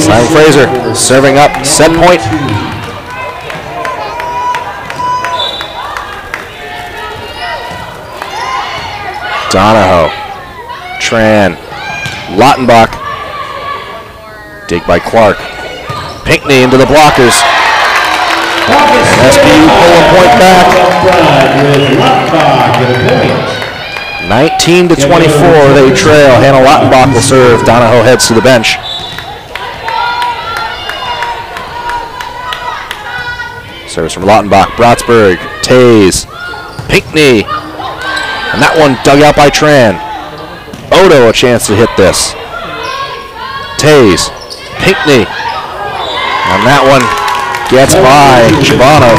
Simon Fraser serving up, set point. Donahoe, Tran, Lautenbach, dig by Clark, Pinckney into the blockers. And SPU pull a point back. 19-24, they trail. Hannah Lautenbach will serve. Donahoe heads to the bench. Service from Lautenbach. Brotsburg, Tays, Pinckney. And that one dug out by Tran. Odo a chance to hit this. Tays, Pinckney. And that one gets by Chabanov,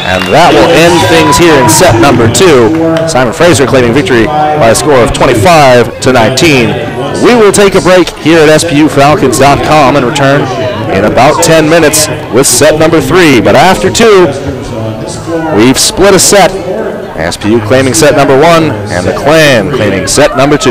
and that will end things here in set number 2. Simon Fraser claiming victory by a score of 25-19. We will take a break here at SPUFalcons.com and return in about 10 minutes with set number 3. But after 2, we've split a set. SPU claiming set number 1, and the Clan claiming set number 2.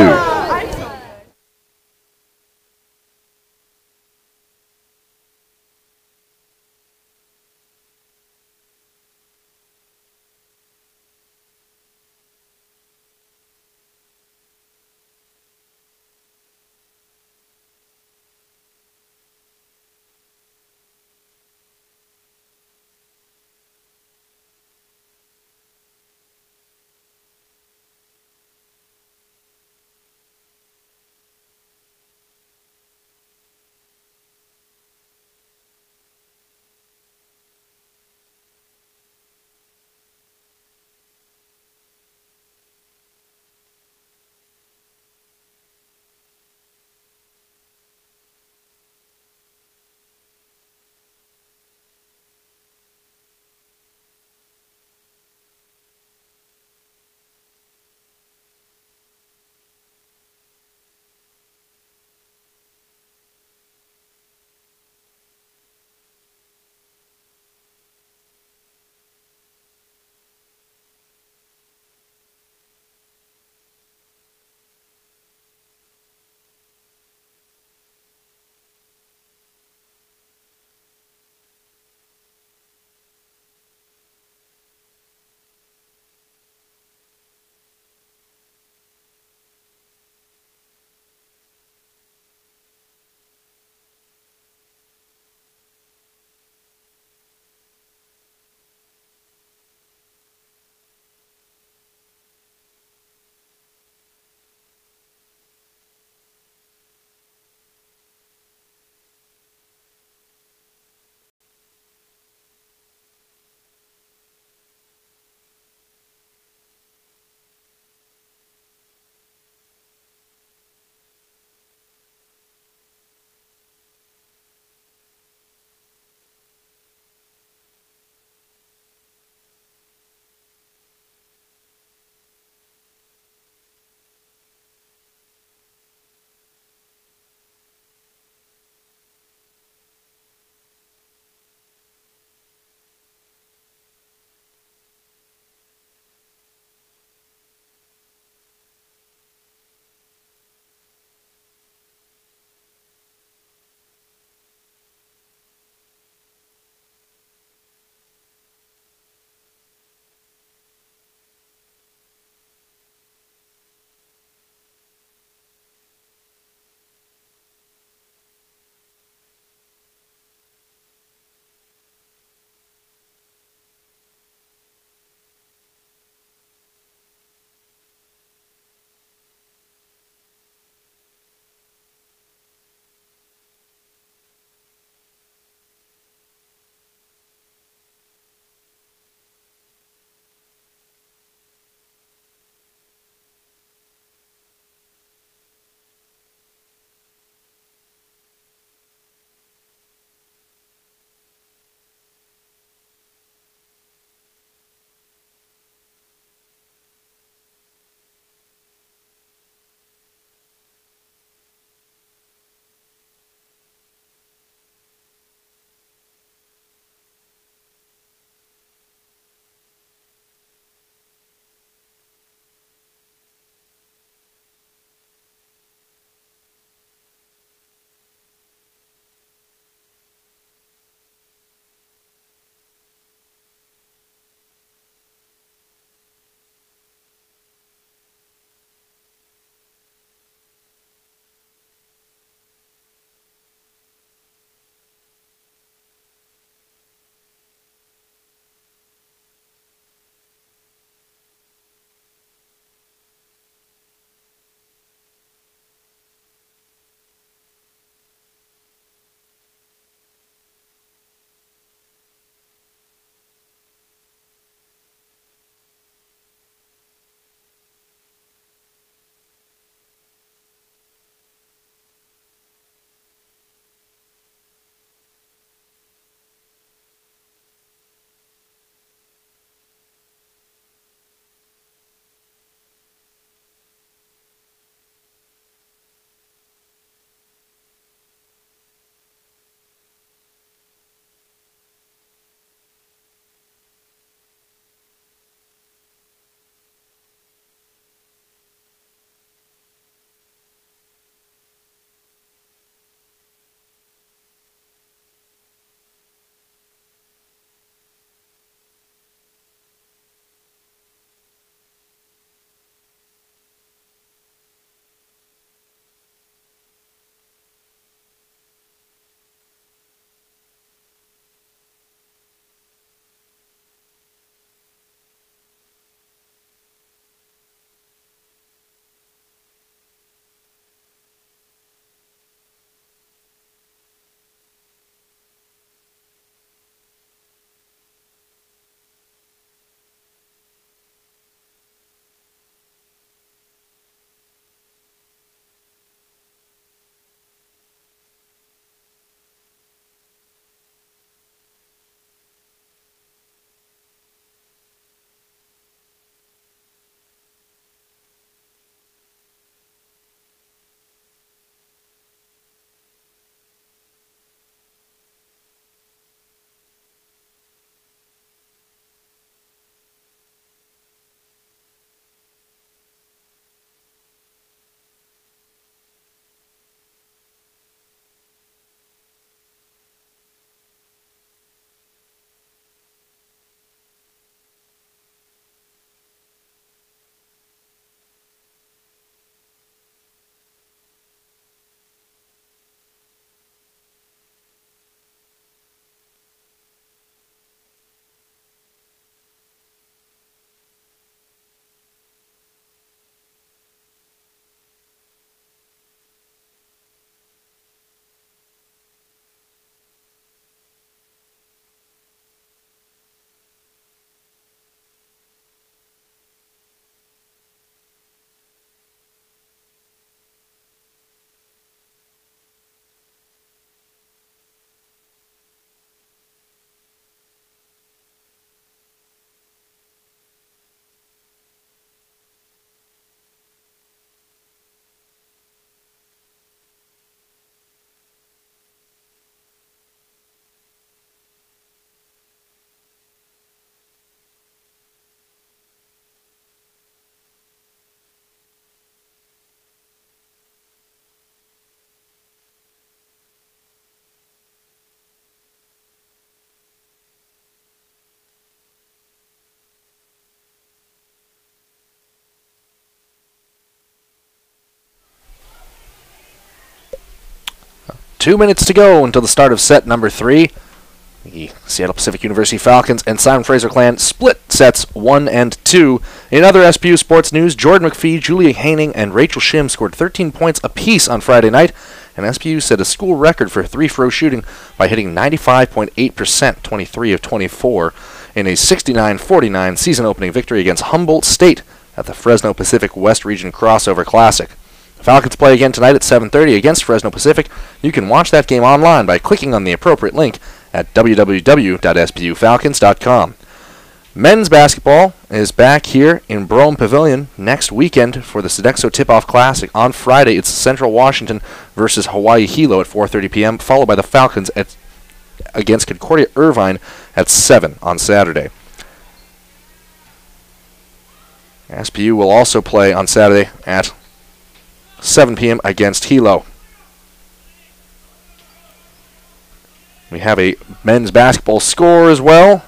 2 minutes to go until the start of set number 3. The Seattle Pacific University Falcons and Simon Fraser clan split sets 1 and 2. In other SPU sports news, Jordan McPhee, Julia Haining, and Rachel Shim scored 13 points apiece on Friday night, and SPU set a school record for three-throw shooting by hitting 95.8%, 23 of 24, in a 69-49 season-opening victory against Humboldt State at the Fresno Pacific West Region Crossover Classic. The Falcons play again tonight at 7:30 against Fresno Pacific. You can watch that game online by clicking on the appropriate link at www.spufalcons.com. Men's basketball is back here in Brougham Pavilion next weekend for the Sodexo Tip-Off Classic. On Friday, it's Central Washington versus Hawaii Hilo at 4:30 p.m., followed by the Falcons against Concordia Irvine at 7 on Saturday. SPU will also play on Saturday at 7 p.m. against Hilo. We have a men's basketball score as well.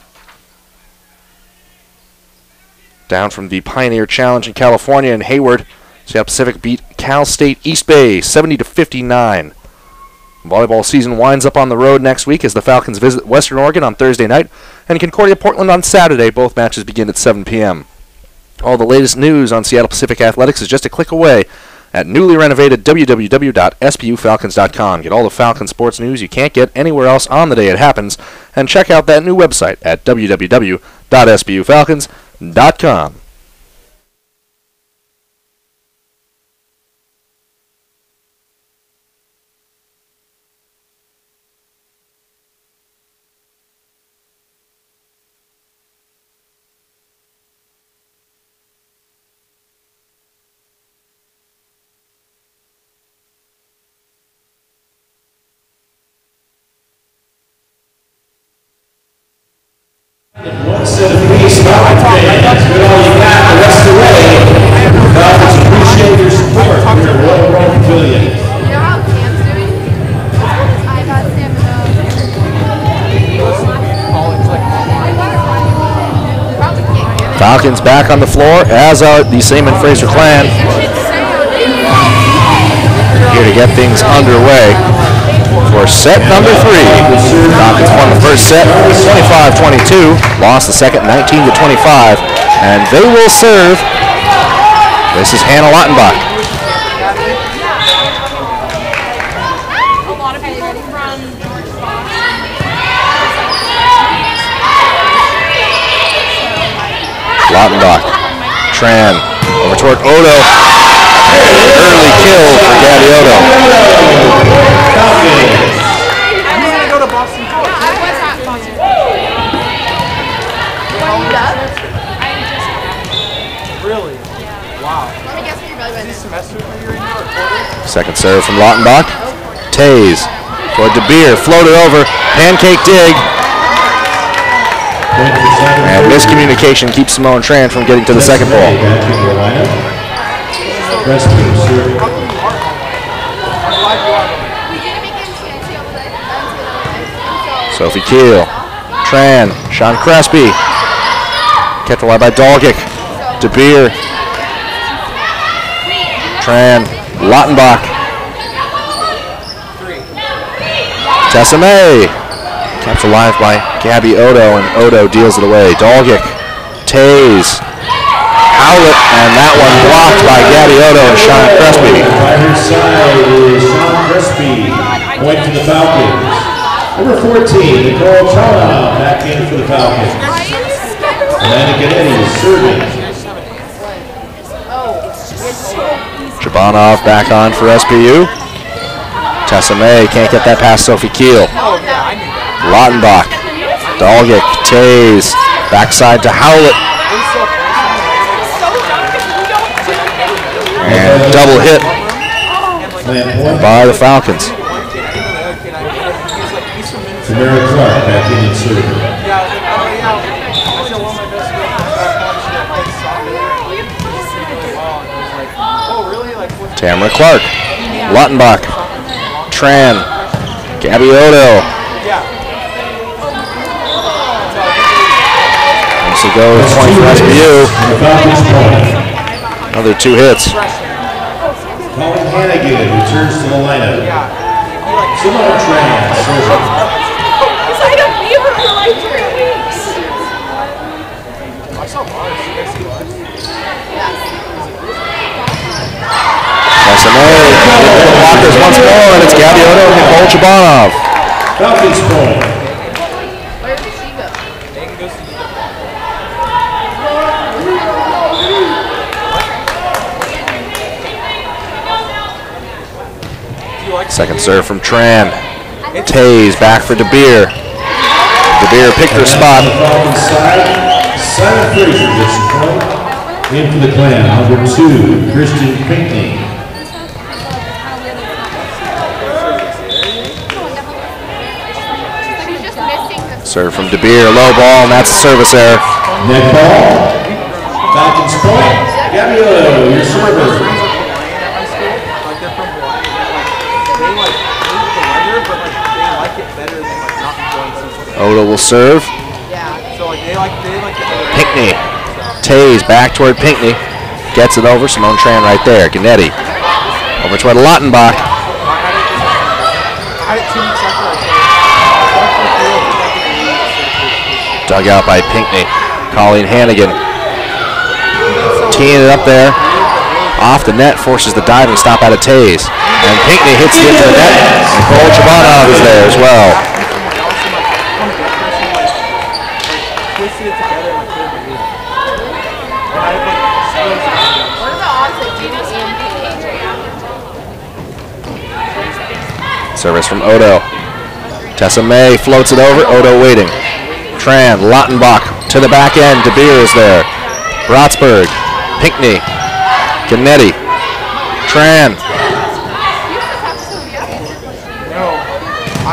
Down from the Pioneer Challenge in California in Hayward, Seattle Pacific beat Cal State East Bay 70-59. Volleyball season winds up on the road next week as the Falcons visit Western Oregon on Thursday night and Concordia Portland on Saturday. Both matches begin at 7 p.m. All the latest news on Seattle Pacific Athletics is just a click away at newly renovated www.spufalcons.com. Get all the Falcon sports news you can't get anywhere else on the day it happens, and check out that new website at www.spufalcons.com. One set of peace, Falcons fans. Good all you got the rest of the way. Falcons appreciate your support here at Volleyball Pavilion. You know how Cam's doing? I got Sam Falcons back on the floor, as are the Simon Fraser clan. Here to get things underway for set number 3. Falcons won the first set 25-22, lost the second 19-25, and they will serve. This is Hannah Lautenbach. Lautenbach, Tran, over toward Odo. Early kill for Gabby Odo. I'm going to go to Boston College. I was at Boston. Really? Wow. Let me guess what you're really Is this semester maybe right now or quarter? Second serve from Lautenbach. Tays toward DeBeer, floated over, pancake dig. And miscommunication keeps Simone Tran from getting to the second ball. Sophie Keel, Tran, Sean Crespi, kept alive by Dolgic, DeBeer, Tran, Lautenbach, Tessa May, kept alive by Gabby Odo, and Odo deals it away. Dolgic, Tays, Howlett, and that one blocked by Gabby Odo and Sean Crespi. By her side is Sean Crespi, point to the Falcons. Number 14, Nicole Chala, back in for the Falcons. Alana Ganetti is serving. Chabanov back on for SPU. Tessa May can't get that past Sophie Keel. Lautenbach, Dolgic, Tays, backside to Howlett. And double hit by the Falcons. Tamara Clark back in and serving. Tamara Clark, Lautenbach, Tran, Gabby Odo. Once to go, point for SPU. Another 2 hits. Colin Hannigan returns to the lineup. Simone Tran serving. Because I don't leave her for like 3 weeks. I saw Mars. You guys see Mars? SMA into the blockers once more, and it's Gabby Odo and Nicole Chabanov. Falcons point. Where did she go? They can go see you. Second serve from Tran. Tays back for DeBeer. DeBeer picked her spot. On the Falcons side, Simon Fraser gets the point. In for the Clan, number 2, Christian Pinckney. She's just missing the Serve from DeBeer, low ball, and that's a service error. Net ball. Falcons point. Gabby Odo, your server. Like they're from Hawaii. They like hate the weather, but like they like it better than like not enjoying season. Odo will serve. So like they like the weather. Pinckney. Tays back toward Pinckney. Gets it over. Simone Tran right there. Gennady. Over toward Lottenbach. I had it 2 weeks after I Dug out by Pinckney. Colleen Hannigan. Teeing it up there. Off the net. Forces the diving stop out of Tays. And Pinckney hits it into the net. Nicole Chabanov is there as well. twisted it together and I couldn't believe it. And I had like What are the odds that Gina and Service from Odo. Tessa May floats it over. Odo waiting. Tran, Lottenbach to the back end. DeBeer is there. Rotsberg, Pinckney, Gennady, Tran,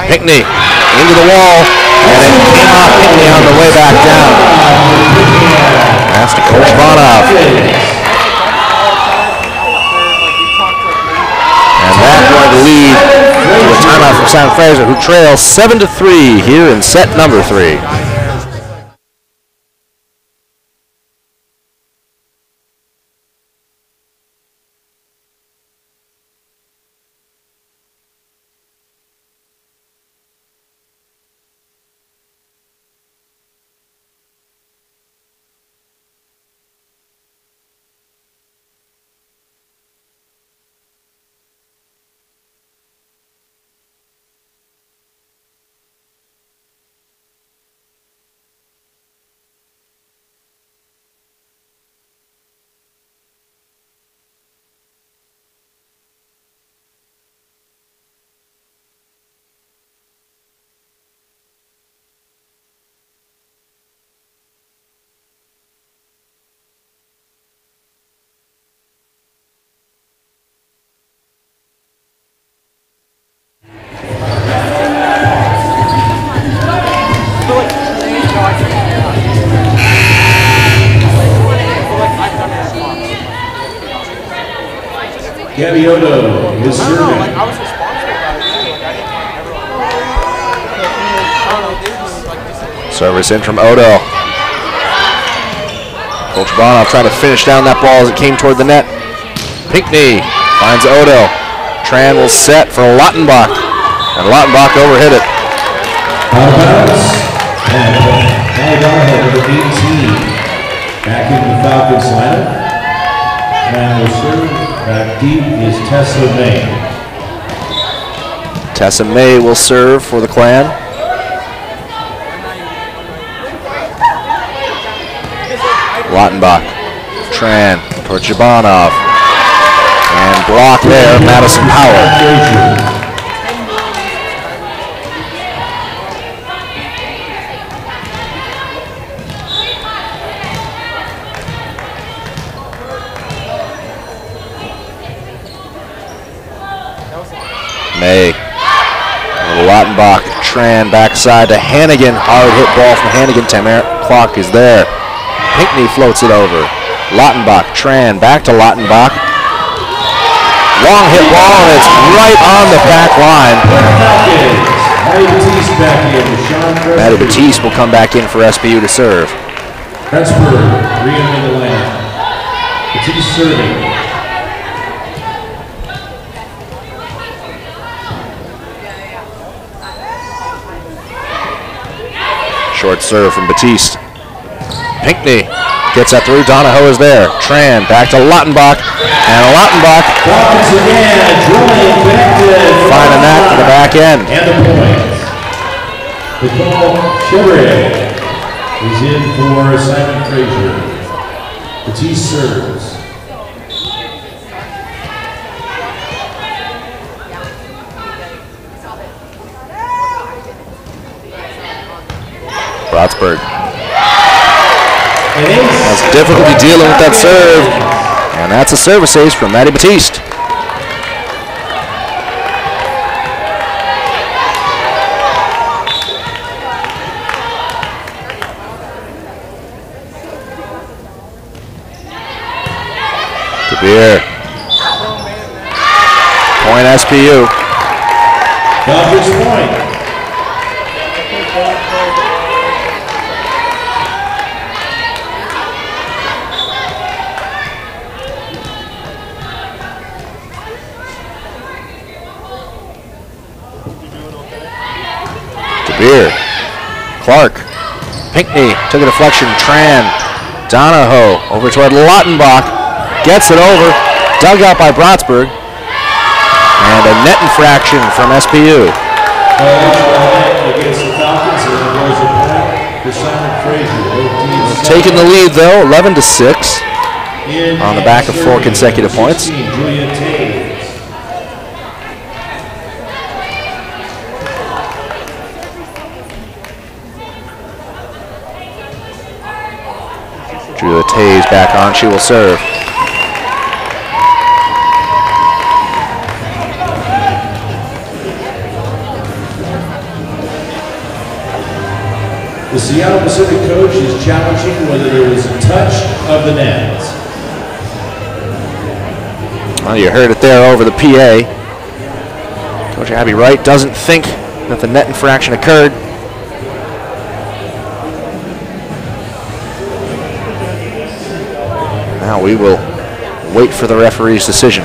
Pinckney into the wall, and it came off Pinckney on the way back down. That's Nicole Chabanov. And that's going to lead to a timeout from Sam Fraser, who trails 7-3 here in set number 3. Gabby Odo is serving. I was responsible about it. I didn't want everyone. They were just like disappointed. Service in from Odo. Coach Chabanov trying to finish down that ball as it came toward the net. Pinckney finds Odo. Tran will set for Lottenbach. And Lottenbach overhit it. Out of bounds. And now Donahue, number 18. Back in the Falcons lineup. And will serve back deep is Tessa May. Tessa May will serve for the Clan. Lottenbach, Tran for Chabanov. And block there, Madison Powell. May. Lottenbach, Tran backside to Hannigan. Hard hit ball from Hannigan. Time clock is there. Pinckney floats it over. Lottenbach, Tran back to Lottenbach. Long hit ball, and it's right on the back line. Maddie Batiste will come back in for SBU to serve. Pressburg, 3 in the lane. Batiste serving. Short serve from Batiste. Pinckney gets that through. Donahoe is there. Tran back to Lautenbach. And Lautenbach finding that to the back end. And the point. Nicole Chevrolet is in for Simon Fraser. Batiste serves. Brotsburg has difficulty dealing with that serve, and that's a service ace from Maddie Batiste. DeBeer. Point SPU. Falcons point. DeBeer. Clark. Pinckney took a deflection. Tran. Donahoe over toward Lautenbach. Gets it over. Dug out by Brotsburg. And a net infraction from SPU. Against the Falcons, and it was a point for Simon Fraser. Taking the lead though, 11-6. On the back of 4 consecutive points. Julia Taves. Julia Taves back on, she will serve. The Seattle Pacific coach is challenging whether there was a touch of the net. Well, you heard it there over the PA. Coach Abby Wright doesn't think that the net infraction occurred. Now we will wait for the referee's decision.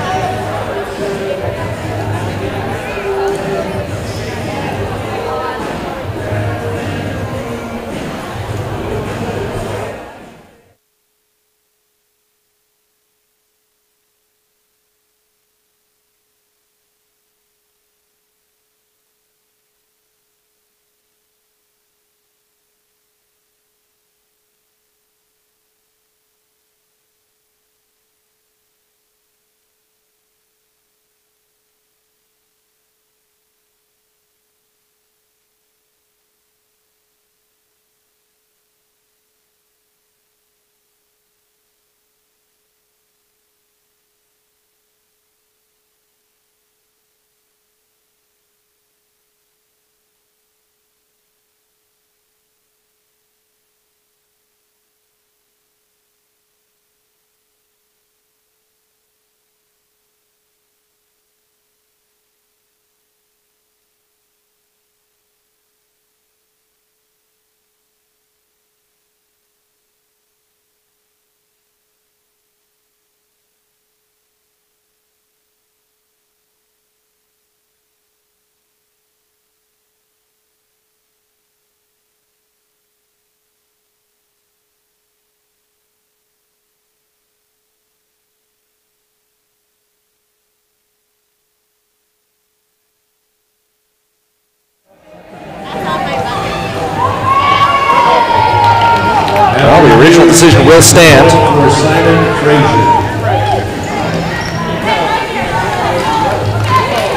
Well, the original decision will stand. For Simon Fraser.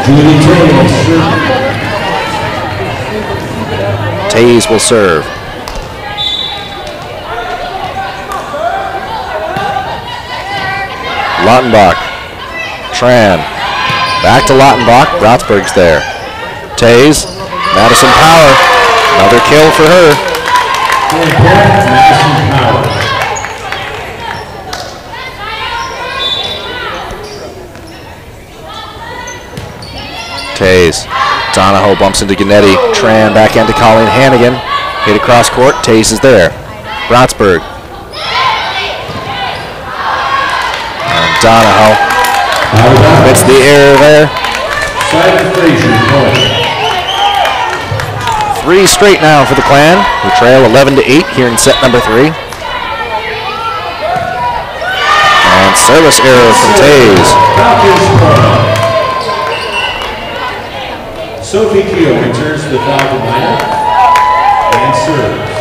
Julie Taves. Taves will serve. Lautenbach. Tran. Back to Lautenbach. Brotsburg's there. Taves. Madison Power. Another kill for her. Madison Power. Taves. Donahoe bumps into Gannett. Tran back into Colleen Hannigan. Hit across court. Taves is there. Brotsburg. And Donahoe hits the air there. Simon Fraser point. 3 straight now for the Clan. We trail 11-8 here in set number 3. And service error from Taze. Sophie Keel returns to the Falcon lineup and serves.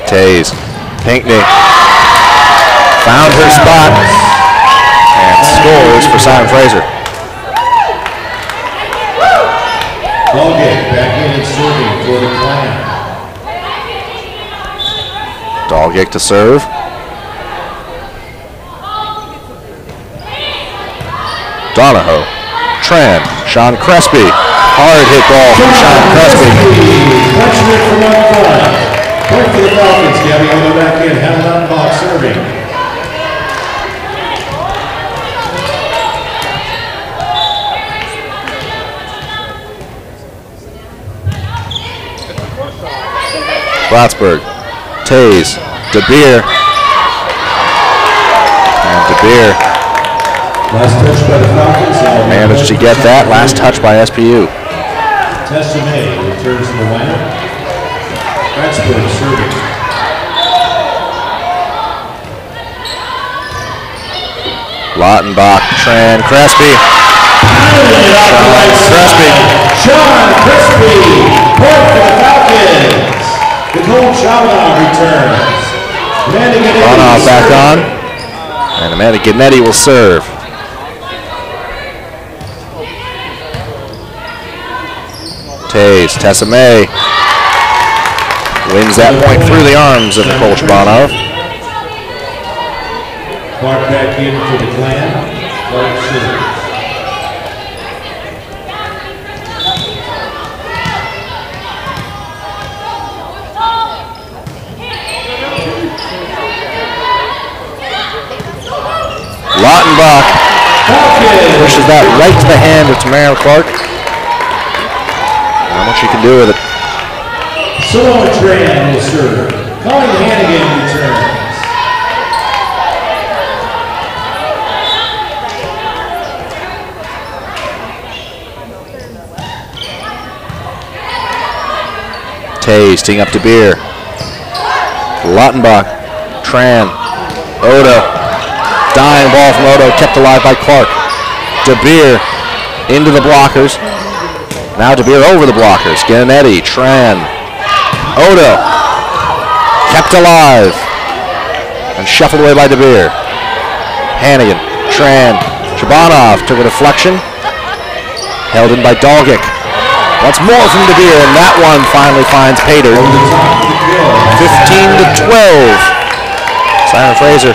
Taze, Pinckney, found her spot, and scores for Simon Fraser. Dolgate back in and serving for the Clan. Dolgate to serve. Donahoe, Tran, Sean Crespi, hard hit ball from Sean Crespi. Punching it from up front. Point for the Falcons. Gabby on the back end. Held on box serving. Plattsburgh, Taze, DeBeer, and DeBeer Last touch by the Falcons. managed to get that. Last touch by SPU. Tessa May returns to the lineup. Plattsburgh serving. Lautenbach, Tran, Crespi. Crespi. Sean Crespi. Point for the Falcons. Nicole Chavana returns. Amanda Gennady Bonoff back on. And Amanda Gennady will serve. Taze, Tessa May wins that point through the arms of Nicole Chabanov. Clark back in for the Clan. Clark serves. Lautenbach pushes that right to the hand of Tamara Clark. Not much she can do with it. Samoa Tran will serve. Colleen Hannigan returns. Taze teeing up to Beer. Lautenbach, Tran, Odo. Dying ball from Odo, kept alive by Clark. DeBeer into the blockers. Now DeBeer over the blockers. Gennady, Tran, Odo. Kept alive. And shuffled away by DeBeer. Hannigan, Tran, Chabanov took a deflection. Held in by Dolgic. Once more from DeBeer, and that one finally finds Pater. 15-12. Simon Fraser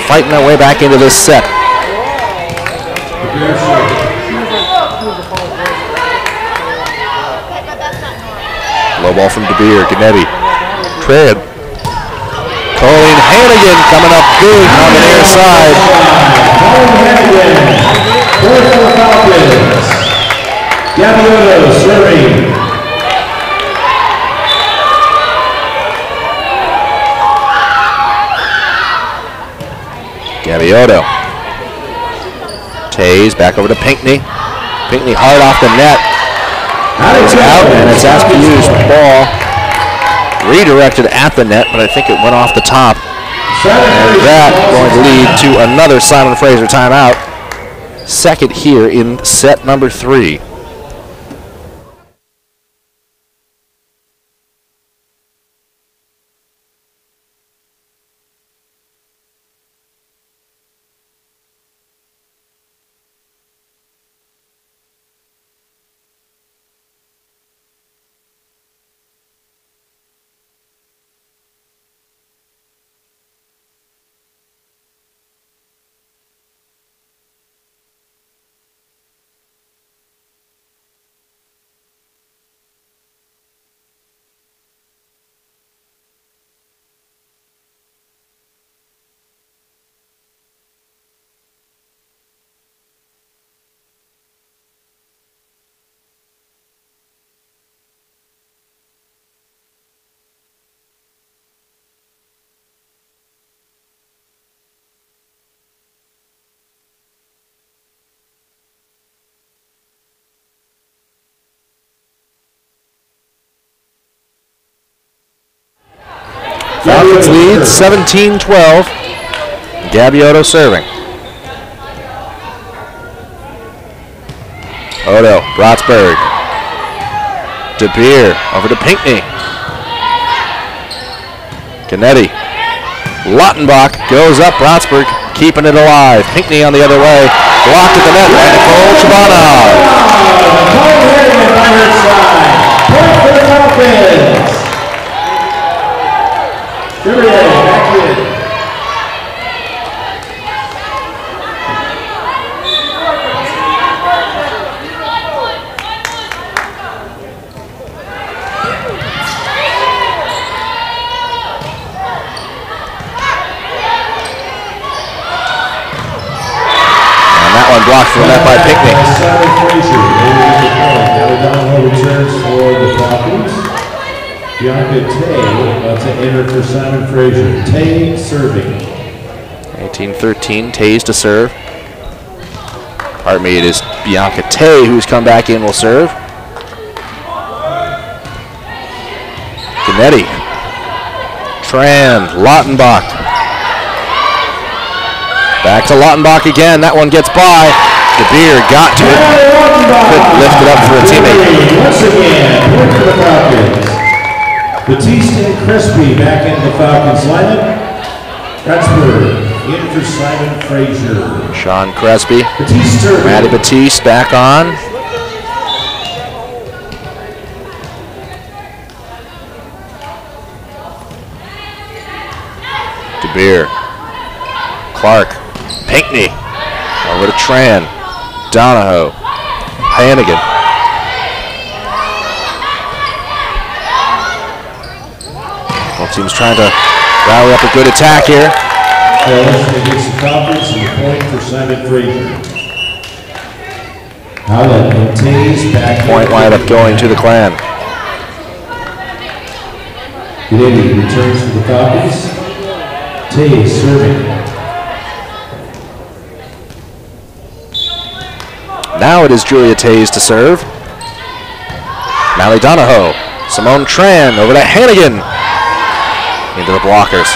fighting their way back into this set. Low ball from DeBeer, Gennady, Tran. Colleen Hannigan coming up big on the near side. Colleen Hannigan, point for the Falcons. Gabby Odo serving. Gabby Odo. Taze back over to Pinckney. Pinckney hard off the net. It's out, and it's Askews ball. Redirected at the net, but I think it went off the top. And that going to lead to another Simon Fraser timeout. Second here in set number 3. Falcons lead 17-12. Gabbiotto serving. Odo, Rotsberg. DeBeer over to Pinckney. Canetti. Lottenbach goes up. Rotsberg keeping it alive. Pinckney on the other way. Blocked at the net by Nicole Chabanov. Point for the Falcons. Back in. Blocked from that by Pinckney. Fraser. Now returns for the Falcons. Bianca Tay about to enter for Simon Fraser. Tay serving. 18-13, Tays to serve. Pardon me, it is Bianca Tay who's come back in will serve. Canetti. Tran, Lottenbach. Back to Lottenbach again. That one gets by. DeBeer got to it. Couldn't lift it up for a teammate. Once again, point for the Falcons. Batiste and Crespi back into the Falcons lineup. Ratsburg in for Simon Fraser. Sean Crespi. Batiste. Maddie Batiste back on. DeBeer. Clark. Pinckney, over to Tran, Donahoe, Hannigan. Both teams trying to rally up a good attack here. Against the Falcons and the point for Simon Fraser. Howland and Tays back. Point wind up going to the Clan. Gidady returns for the Falcons. Tays serving. Now it is Julia Tays to serve. Mally Donahoe. Simone Tran over to Hannigan. Into the blockers.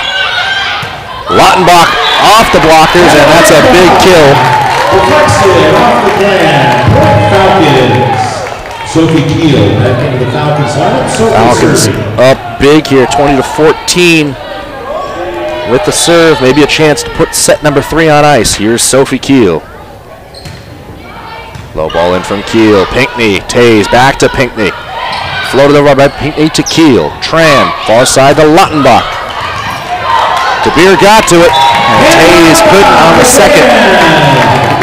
Lottenbach off the blockers, and that's a big kill. Deflection off the Clan. Point Falcons. Sophie Keel back into the Falcons lineup. Falcons up big here, 20-14. With the serve, maybe a chance to put set number 3 on ice. Here's Sophie Keel. Low ball in from Keel. Pinckney, Tays, back to Pinckney. Floated over by Pinckney to Keel. Tran, far side to Lottenbach. DeBeer got to it, and Tays couldn't on the second.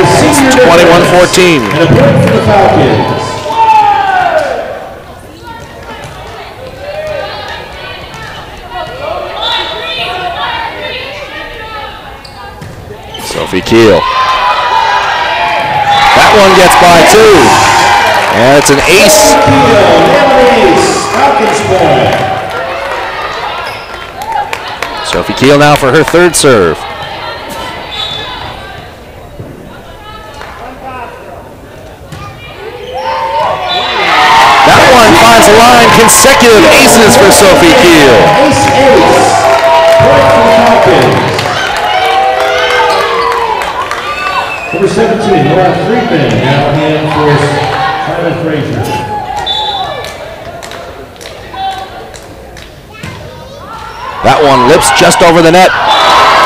It's 21-14. And a point for the Falcons. Sophie Keel. That one gets by too. And it's an ace. Sophie Keel now for her 3rd serve. That one finds the line. Consecutive aces for Sophie Keel. Ace. Point for the Falcons. Number 17, Laura Friedman, now in for Simon Fraser. That one lips just over the net.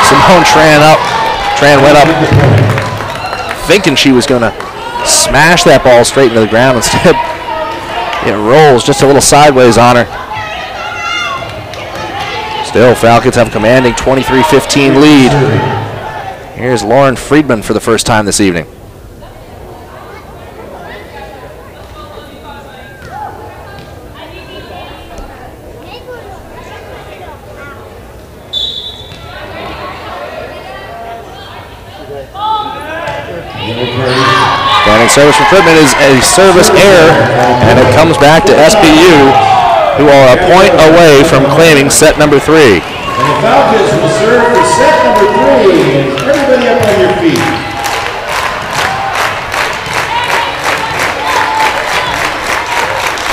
Simone Tran up. Tran went up thinking she was going to smash that ball straight into the ground. Instead, it rolls just a little sideways on her. Still, Falcons have a commanding 23-15 lead. Here's Lauren Friedman for the first time this evening. Standing service from Friedman is a service error, and it comes back to SPU, who are a point away from claiming set number 3. And the Falcons will serve for set number 3. Everybody up on your feet.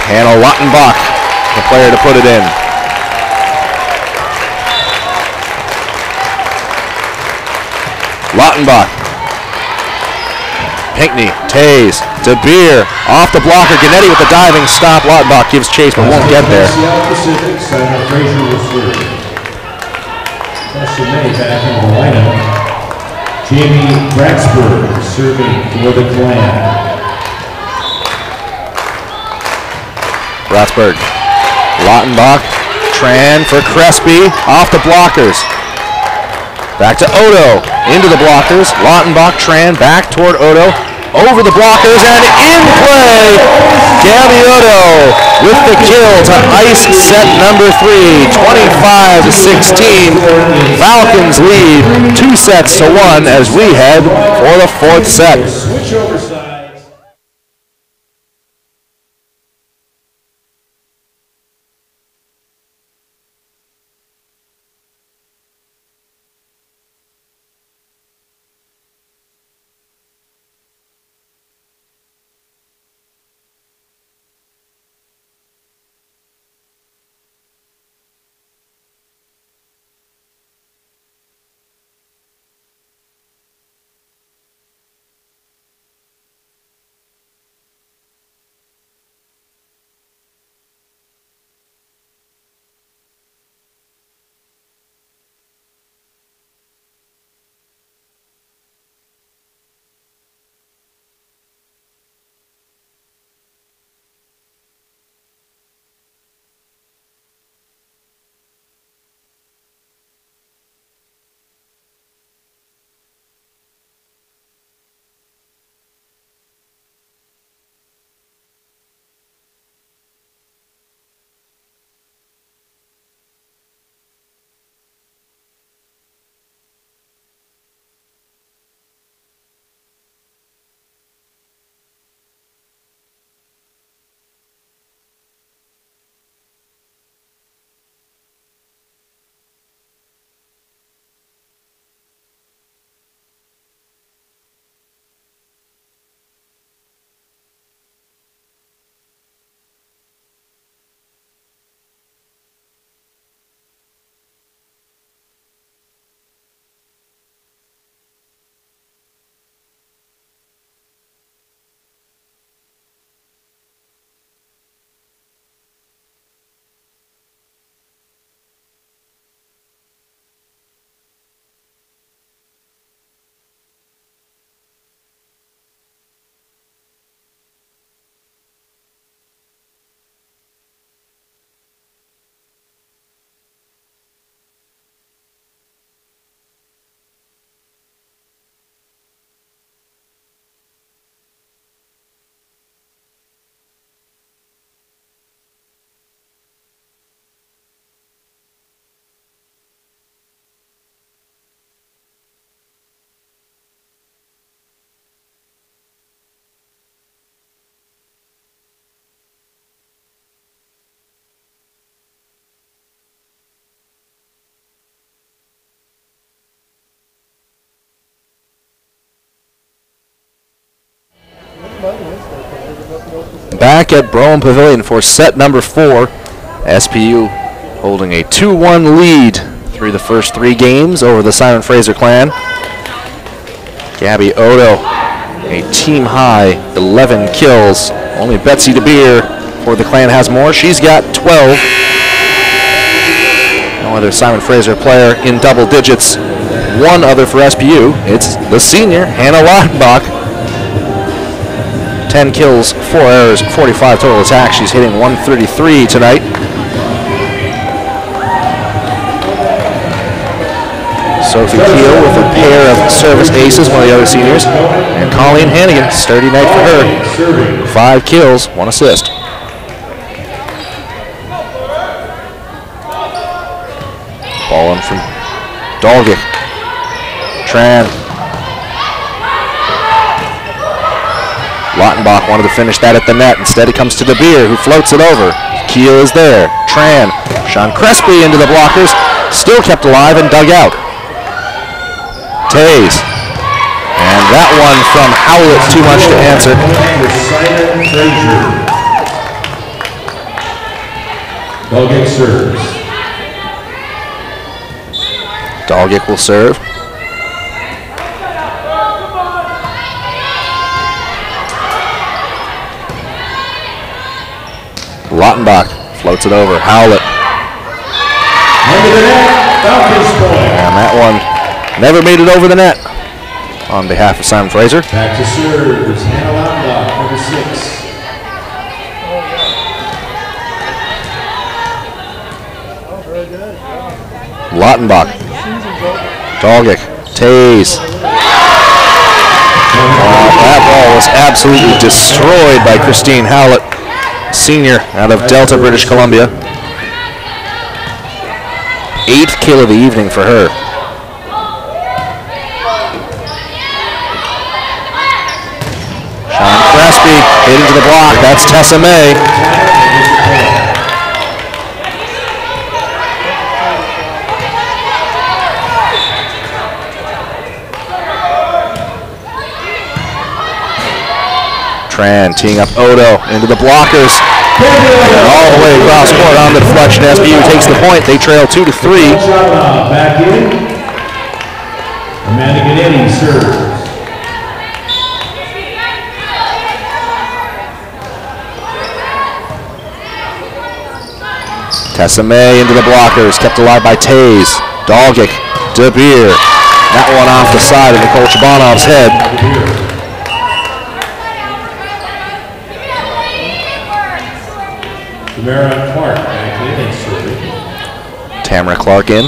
Hannah Lottenbach, the player to put it in. Lautenbach. Pinckney, Tays, DeBeer, off the blocker. Gennady with the diving stop. Lautenbach gives chase but won't get there. Pacific, Simon Fraser will serve. Tessa May back into the lineup. Jamie Braxburg serving for the Clan. Bratsburg, Lautenbach, Tran for Crespi, off the blockers. Back to Odo, into the blockers. Lautenbach, Tran, back toward Odo, over the blockers, and in play! Gabby Odo with the kill to ice set number 3, 25-16. Falcons lead 2-1 as we head for the 4th set. Switch over sides. Back at Brougham Pavilion for set number 4. SPU holding a 2-1 lead through the first 3 games over the Simon Fraser Clan. Gabby Odo, a team high 11 kills. Only Betsy DeBeer for the Clan has more. She's got 12. No other Simon Fraser player in double digits. One other for SPU. It's the senior, Hannah Lautenbach. 10 kills, 4 errors, 45 total attacks. She's hitting 133 tonight. Sophie Keel with a pair of service aces, one of the other seniors. And Colleen Hannigan, sturdy night for her. 5 kills, 1 assist. Ball in from Dolgic. Tran. Lautenbach wanted to finish that at the net. Instead it comes to DeBeer, who floats it over. Keel is there. Tran. Sean Crespi into the blockers. Still kept alive and dug out. Tays. And that one from Howlett, too much to answer. Dolgic serves. Dolgic will serve. Lautenbach floats it over. Howlett. Under the net, Falcons point. And that one never made it over the net on behalf of Simon Fraser. Back to serve is Hannah Lautenbach, number 6. Lautenbach. Dolgic. Tays. That ball was absolutely destroyed by Christine Howlett, senior out of Delta, British Columbia. 8th kill of the evening for her. Sean Crespi hit into the block. That's Tessa May. Tran teeing up Odo into the blockers. And all the way across court on the deflection. SBU takes the point. They trail 2-3. Back in. Amanda Ganetti serves. Tessa May into the blockers. Kept alive by Tays. Dolgic. DeBeer. That one off the side of Nicole Chabanov's head. Tamara Clark back in and serving. Tamara Clark in.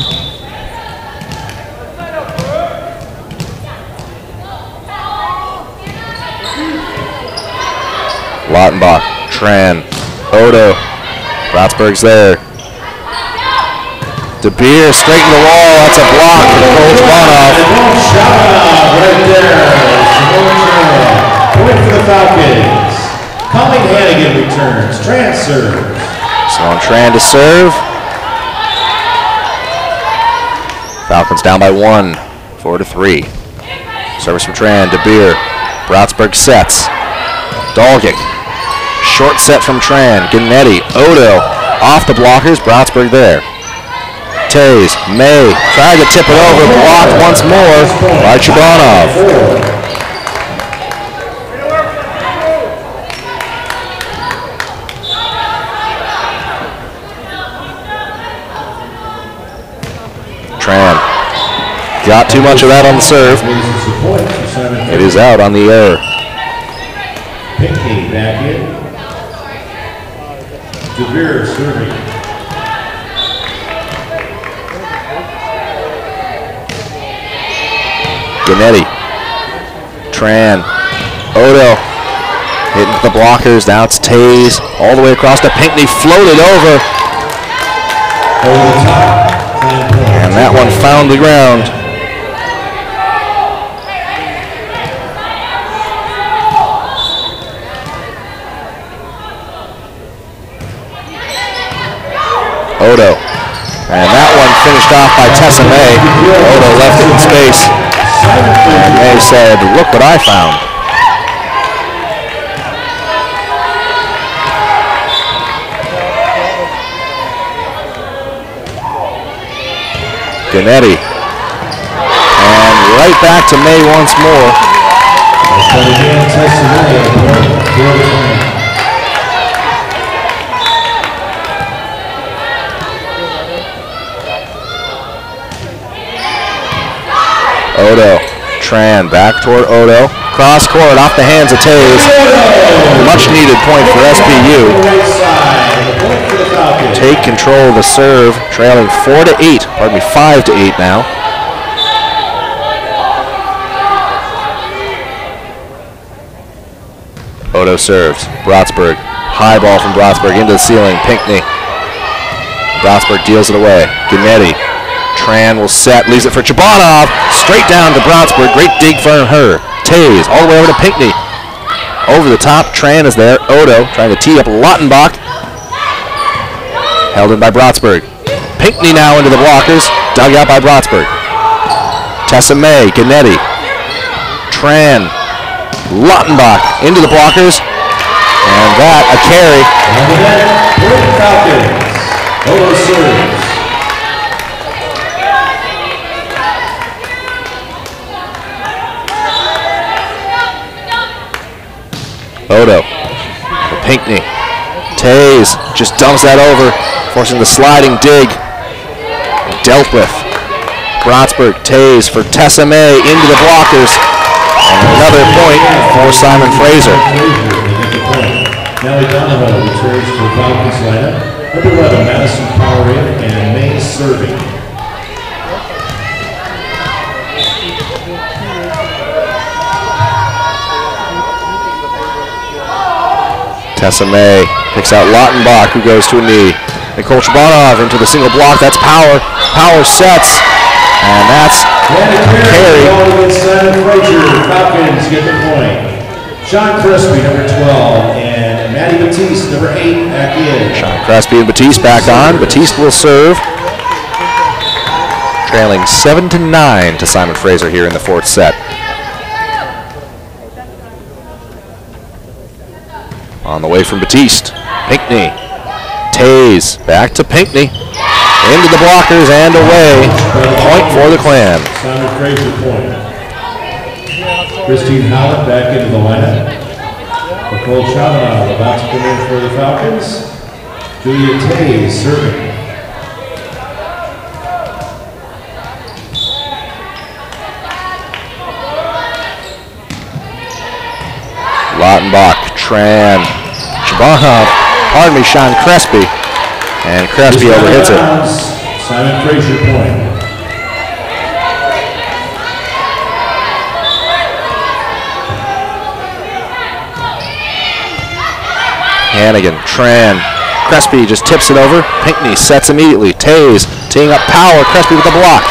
Lautenbach, Tran, Odo, Rotsberg's there. DeBeer straight to the wall. That's a block for Nicole Chabanov. Shot right there. Point for the Falcons. Colleen Hannigan returns. Tran serves. Simone Tran to serve. Falcons down by 1, 4-3. Service from Tran, DeBeer. Rotsberg sets. Dolgic. Short set from Tran. Ganetti. Odo. Off the blockers. Rotsberg there. Tays. May. Trying to tip it over. Blocked once more by Chabanov. Tran got too much of that on the serve. It is out on the error. Pinckney back in. DeBeer serving. Ganetti. Tran. Odo. Hitting the blockers. Now it's Tays. All the way across to Pinckney. Floated over. Over the top. And that one found the ground. Odo. And that one finished off by Tessa May. Odo left it in space. And May said, "Look what I found." Ganetti. And right back to May once more. Odo. Tran back toward Odo. Cross court off the hands of Tays. Much needed point for SBU. Take control of the serve, trailing 4-8. Pardon me, 5-8 now. Odo serves. Rotsberg. High ball from Rotsberg into the ceiling. Pinckney. Rotsberg deals it away. Ganetti. Tran will set, leaves it for Chabanov. Straight down to Rotsberg. Great dig for her. Tays all the way over to Pinckney. Over the top, Tran is there. Odo trying to tee up Lautenbach. Held in by Rotsberg. Pinckney now into the blockers. Dug out by Rotsberg. Tessa May, Ganetti. Tran. Lautenbach into the blockers. And that, a carry. Odo serves. Odo. For Pinckney. Tays just dumps that over, forcing the sliding dig. Dealt with. Brotsburg, Tays for Tessa May into the blockers. And another point for Simon Fraser. Now Donahoe returns to the Falcons lineup. Number 11, Madison Power in and May serving. Tessa May picks out Lautenbach, who goes to a knee. Nicole Chabanov into the single block. That's Power. Power sets. And that's carry. Fraser, Falcons get the point. Sean Crespi, number 12, and Maddie Batiste, number 8, back in. Sean Crespi and Batiste back on. Batiste will serve. Trailing 7-9 to Simon Fraser here in the fourth set. On the way from Batiste. Pinckney. Tays back to Pinckney. Into the blockers and away. Point for the Clan. Simon Fraser point. Christine Howlett back into the lineup. Nicole Chabanov about to come in for the Falcons. Julia Tays serving. Lautenbach, Tran, Chabanov, pardon me, Sean Crespi. And Crespi overhits it. Simon Fraser point. Hannigan, Tran, Crespi just tips it over. Pinckney sets immediately. Tays teeing up Power. Crespi with the block.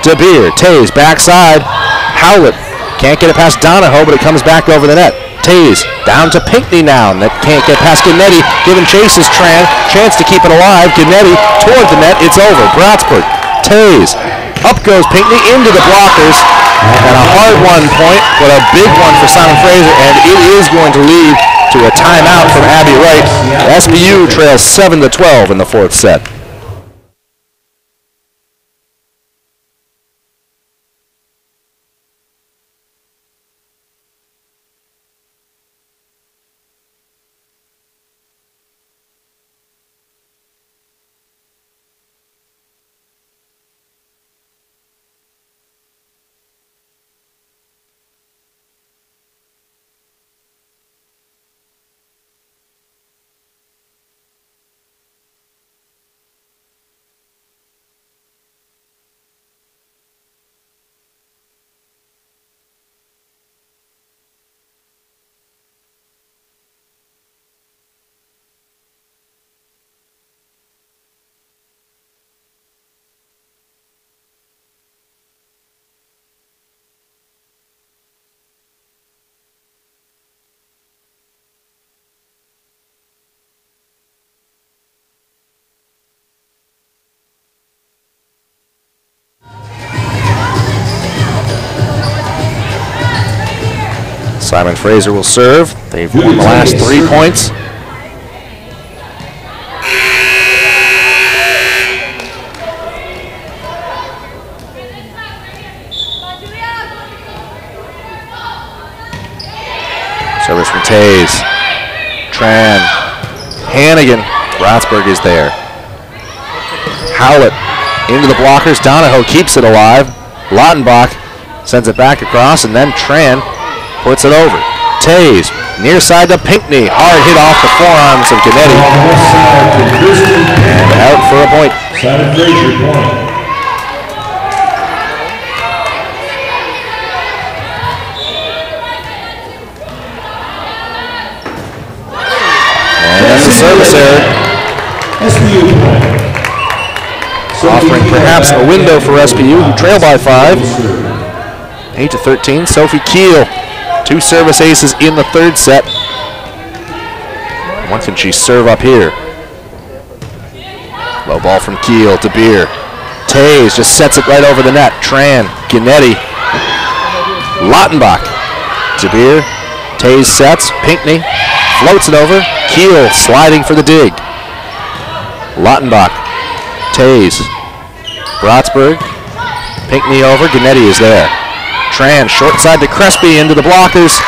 DeBeer, Tays backside. Howlett can't get it past Donahoe, but it comes back over the net. Tays down to Pinckney now. That can't get past Gennady. Giving chase is Tran. Chance to keep it alive. Gennady toward the net. It's over. Brotsburg. Tays. Up goes Pinckney into the blockers. And a hard-won point, but a big one for Simon Fraser. And it is going to lead to a timeout from Abby Wright. SBU trails 7-12 in the fourth set. Simon Fraser will serve. They've won the last 3 points. Service from Tays. Tran. Hannigan. Brotsburg is there. Howlett into the blockers. Donahoe keeps it alive. Lautenbach sends it back across, and then Tran puts it over. Tays, near side to Pinckney. Hard hit off the forearms of Gennady. And out for a point. Simon Fraser point. And that's a service error. SBU point. Offering perhaps a window for SBU, who trail by 5. 8-13. Sophie Keel. 2 service aces in the third set. When can she serve up here? Low ball from Keel to Beer. Tays just sets it right over the net. Tran, Gennady, Lautenbach to Beer. Tays sets. Pinckney floats it over. Keel sliding for the dig. Lautenbach, Tays, Brotsburg, Pinckney over. Gennady is there. Tran, short side to Crespi into the blockers.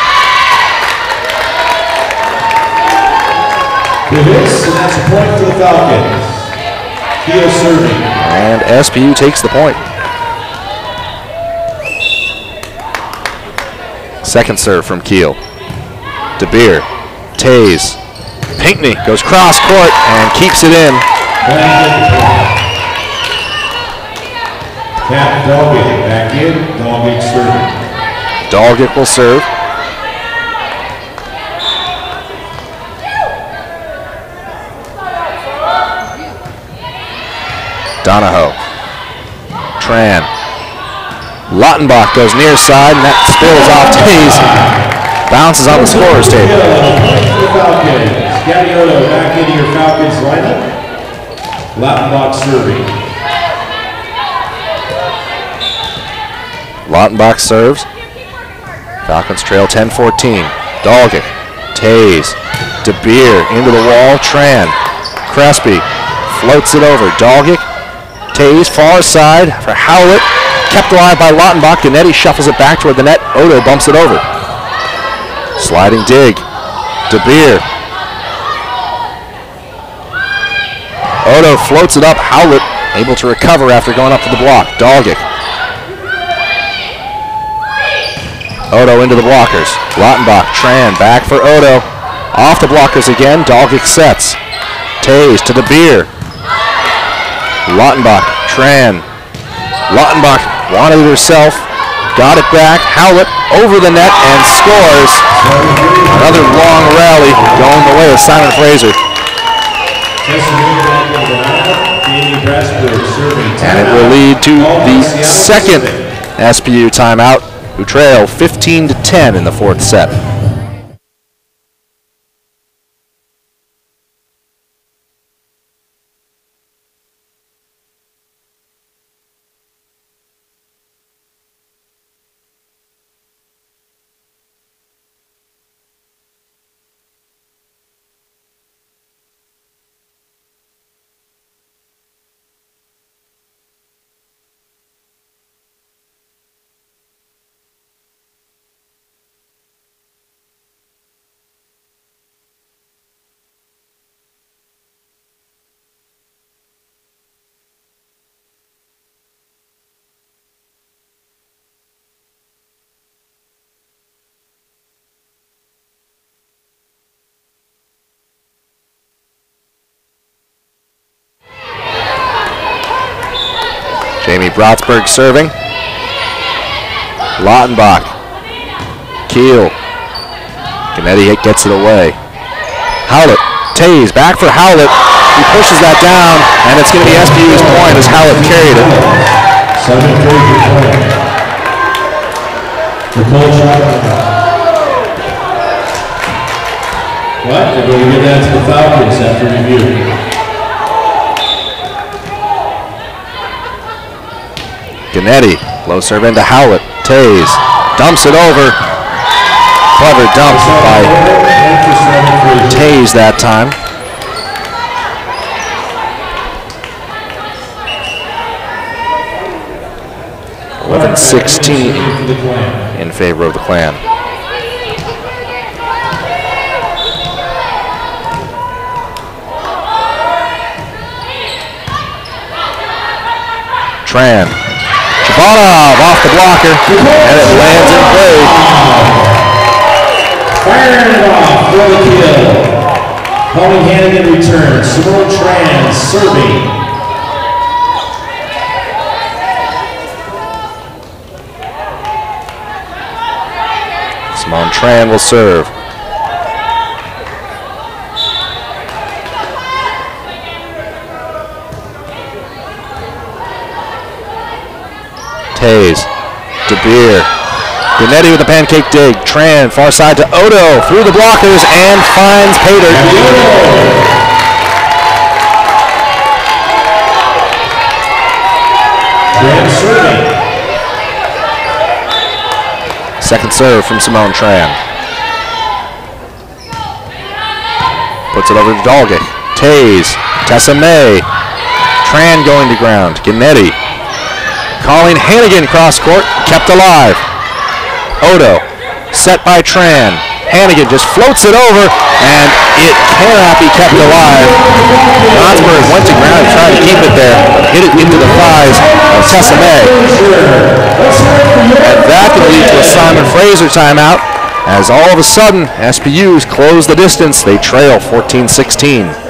Pivots, and that's a point for the Falcons. Keel serving. And SPU takes the point. Second serve from Keel. DeBeer, Tays, Pinckney goes cross court and keeps it in. Cap Dalgic back in, Dalgic serving. Dalgic will serve. Donahoe, Tran, Lautenbach goes near side, and that spills off Tays. Bounces on the scorer's table. Scatioto back into your Falcons lineup. Lautenbach serving. Lautenbach serves. Falcons trail 10-14. Dalgic, Tays, DeBeer into the wall. Tran, Crespi floats it over. Dalgic, Tays far side for Howlett. Kept alive by Lautenbach. Gannetti shuffles it back toward the net. Odo bumps it over. Sliding dig. DeBeer. Odo floats it up. Howlett able to recover after going up to the block. Dalgic. Odo into the blockers. Lautenbach, Tran, back for Odo. Off the blockers again. Dalgic sets. Tays to DeBeer. Lautenbach, Tran. Lautenbach wanted it herself. Got it back. Howlett over the net and scores. Another long rally going the way of Simon Fraser. And it will lead to the second SPU timeout, who trail 15-10 in the fourth set. Jamie Brotsberg serving. Lautenbach. Keel. Gannetti gets it away. Howlett. Tays back for Howlett. He pushes that down, and it's going to be SPU's point as Howlett carried it. 7-3 point. Nicole What? They're going to give that to the Falcons after review. Gannetti, low serve into Howlett. Tays dumps it over. Clever dump by Tays that time. Eleven 16 in favor of the Clan. Tran. Chabanov off the blocker, and it lands in play. Firing it off for the kill. Paulie Hannigan returns. Simone Tran serving. Simone Tran will serve. Tays, DeBeer, Gannetti with a pancake dig. Tran far side to Odo through the blockers and finds Pater. Tran serving. Second serve from Simone Tran. Puts it over to Dalgic. Tays, Tessa May. Tran going to ground. Gannetti. Calling Hannigan cross court, kept alive. Odo, set by Tran. Hannigan just floats it over, and it cannot be kept alive. Brodsburg went to ground and tried to keep it there, but hit it into the thighs of Tessa May. And that can lead to a Simon Fraser timeout, as all of a sudden, SPU's close the distance. They trail 14-16.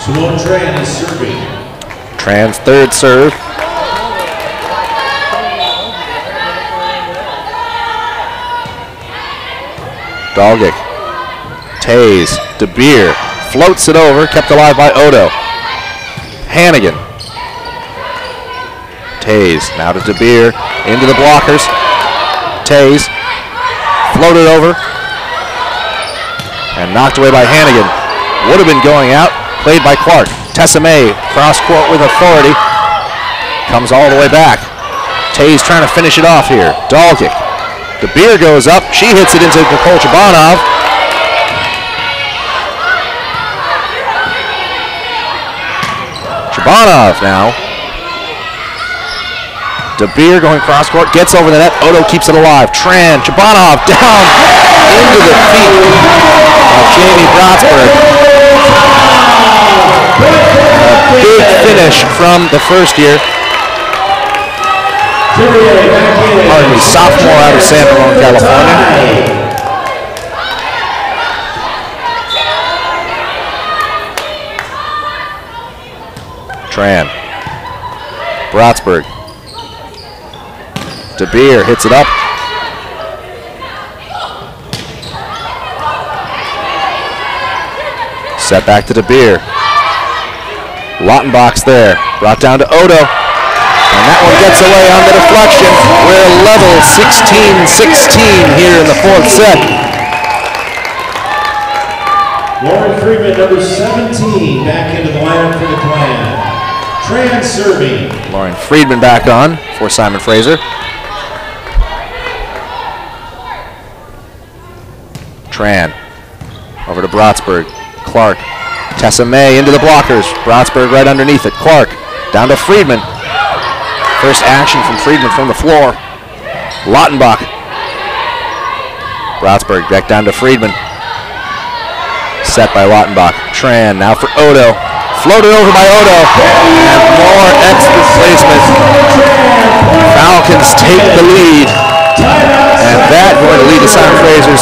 Simone Tran is serving. Tran's third serve. Dolgic. Tays. DeBeer. Floats it over. Kept alive by Odo. Hannigan. Tays. Now to DeBeer. Into the blockers. Tays. Floated over. And knocked away by Hannigan. Would have been going out. Played by Clark. Tessa May, cross court with authority. Comes all the way back. Tays trying to finish it off here. Dolgic. DeBeer goes up. She hits it into Nicole Chabanov. Chabanov now. DeBeer going cross court. Gets over the net. Odo keeps it alive. Tran. Chabanov down into the feet of Jamie Brodsburg. A big finish from the first year. Pardon me, sophomore out of San Ramon, California. Tran. Brodsburg. DeBeer hits it up. Set back to DeBeer. Lautenbach's there. Brought down to Odo. And that one gets away on the deflection. We're level 16-16 here in the fourth set. Lauren Friedman, number 17, back into the lineup for the Clan. Tran serving. Lauren Friedman back on for Simon Fraser. Tran. Over to Brodsburg. Clark. Tessa May into the blockers. Brodsburg right underneath it. Clark down to Friedman. First action from Friedman from the floor. Lautenbach. Brodsburg back down to Friedman. Set by Lautenbach. Tran now for Odo. Floated over by Odo. And more expert placement. Falcons take the lead. And that going to lead to Simon Fraser's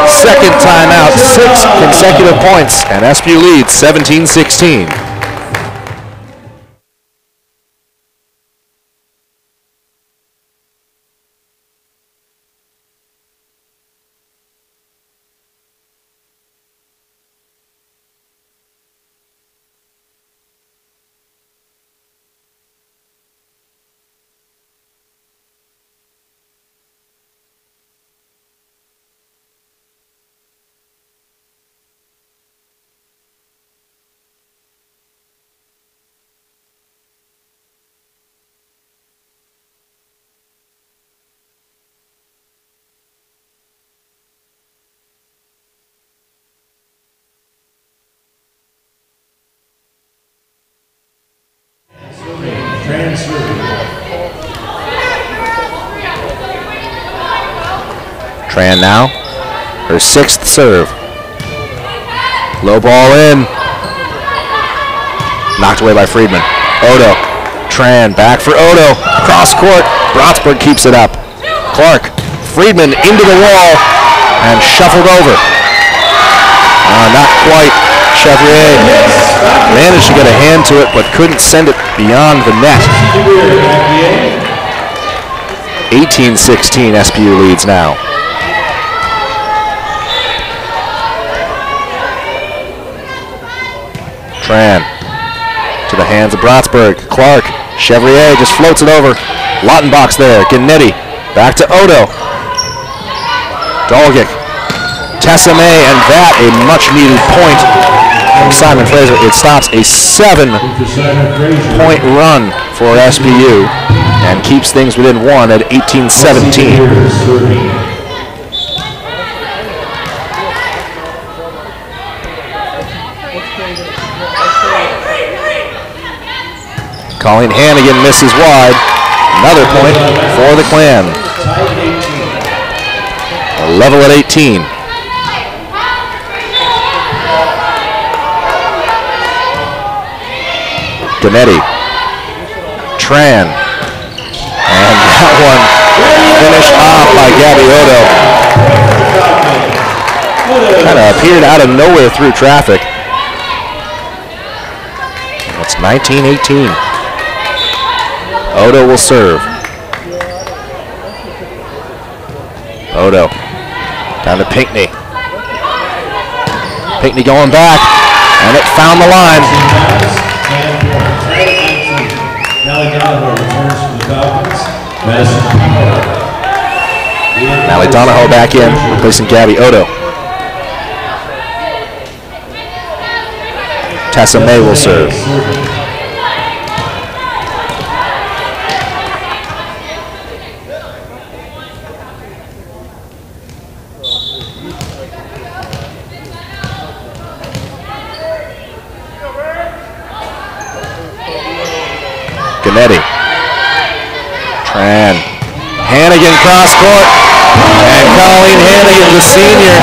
second timeout, 6 consecutive points, and SPU leads 17-16. Tran now, her 6th serve. Low ball in. Knocked away by Friedman. Odo. Tran back for Odo. Cross court. Brodsburg keeps it up. Clark. Friedman into the wall and shuffled over. Not quite. She Chevrier managed to get a hand to it, but couldn't send it beyond the net. 18-16, SPU leads now. Tran to the hands of Brotsburg. Clark, Chevrier just floats it over. Lautenbach's there. Gennady back to Odo. Dolgic, Tessame, and that a much-needed point from Simon Fraser. It stops a 7-point run for SPU and keeps things within one at 18-17. Colleen Hannigan misses wide. Another point for the Clan. Level at 18. Gennady, Tran, and that one finished off by Gabby Odo. Kind of appeared out of nowhere through traffic. It's 19-18. Odo will serve. Odo down to Pinckney. Pinckney going back, and it found the line. Mally Donahoe back in, replacing Gabby Odo. Tessa May will serve. Gennady, Tran, Hannigan cross court, and Colleen Hannigan, the senior.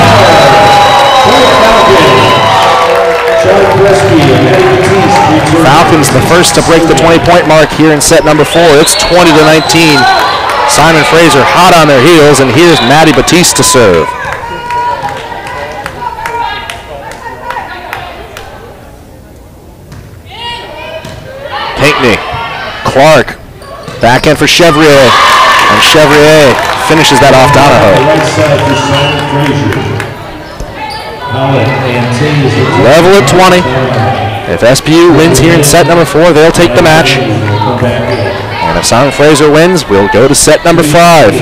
Falcons the first to break the 20-point mark here in set number 4. It's 20-19. Simon Fraser hot on their heels, and here's Maddie Batiste to serve. Pinckney, Clark, back in for Chevrier, and Chevrier finishes that off Donahoe. Level at 20. If SPU wins here in set number 4, they'll take the match. And if Simon Fraser wins, we'll go to set number 5.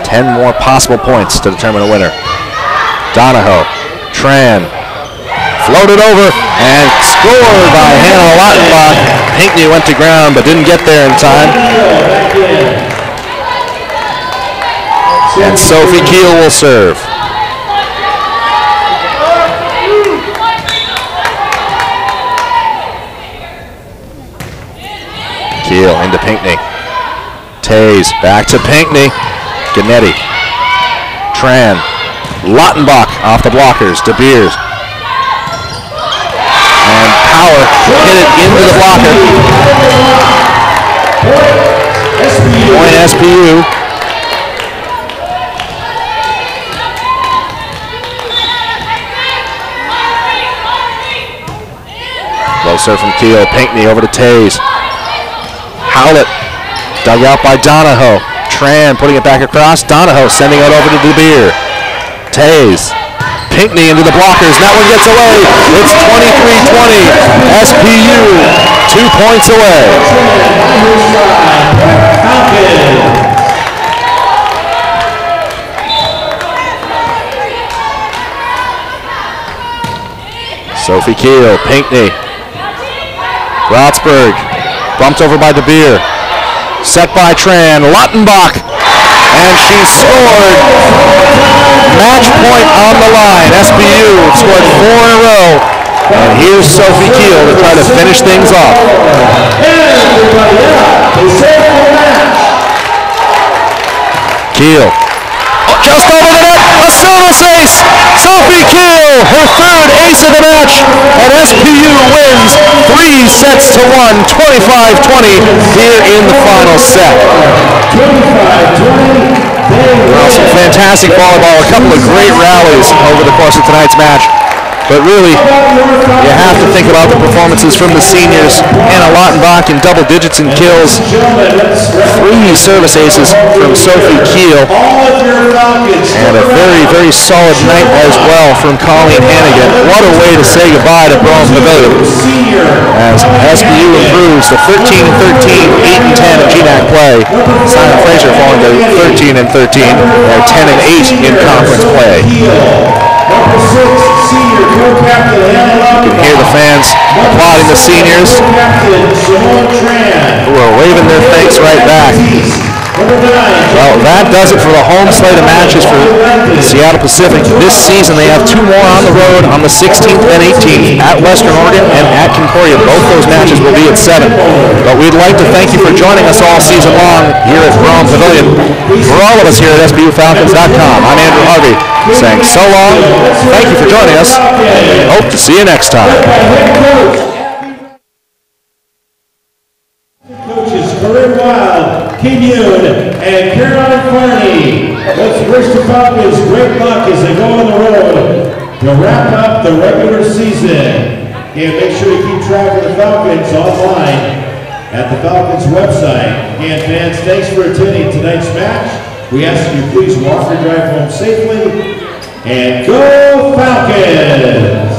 Ten more possible points to determine a winner. Donahoe, Tran, floated over and scored by Hannah Lautenbach. Pinckney went to ground but didn't get there in time. And Sophie Keel will serve. Keel into Pinckney. Tays back to Pinckney. Gennady, Tran, Lautenbach off the blockers. De Beers. And Power hit it into the blocker. Point SPU. Low serve from Keel. Pinckney over to Tays. Howlett dug out by Donahoe. Tran putting it back across. Donahoe sending it over to De Beer. Tays. Pinckney into the blockers. That one gets away. It's 23-20. SPU 2 points away. Sophie Keel. Pinckney. Brotsburg. Bumped over by De Beer. Set by Tran. Lautenbach. And she scored. Match point on the line. SPU scored 4 in a row. And here's Sophie Keel to try to finish things off. Keel. Just over the net. A service ace. Sophie Keel, her third ace of the match. And SPU wins 3 sets to 1, 25-20 here in the final set. 25-20. Well, some fantastic volleyball, a couple of great rallies over the course of tonight's match. But really, you have to think about the performances from the seniors. Anna Lautenbach in double digits in kills. 3 service aces from Sophie Keel. And a very, very solid night as well from Colleen Hannigan. What a way to say goodbye to Bronze Pavilion. As SBU improves to 13-13, 8-10 in GNAC play. Simon Fraser falling to 13-13. They're 10-8 in conference play. Number 6, senior co-captain Anna Lautenbach. You can hear the fans applauding the seniors, who are waving their thanks right back. Well, that does it for the home slate of matches for Seattle Pacific. This season they have 2 more on the road on the 16th and 18th at Western Oregon and at Concordia. Both those matches will be at 7. But we'd like to thank you for joining us all season long here at Bronze Pavilion. For all of us here at SBUFalcons.com, I'm Andrew Harvey saying so long, thank you for joining us, and hope to see you next time. Coaches Corinne Wild, Kim Yoon, and Caroline Farney. Let's wish the Falcons great luck as they go on the road to wrap up the regular season. And make sure you keep track of the Falcons online at the Falcons website. And fans, thanks for attending tonight's match. We ask that you please walk or drive home safely. And go Falcons!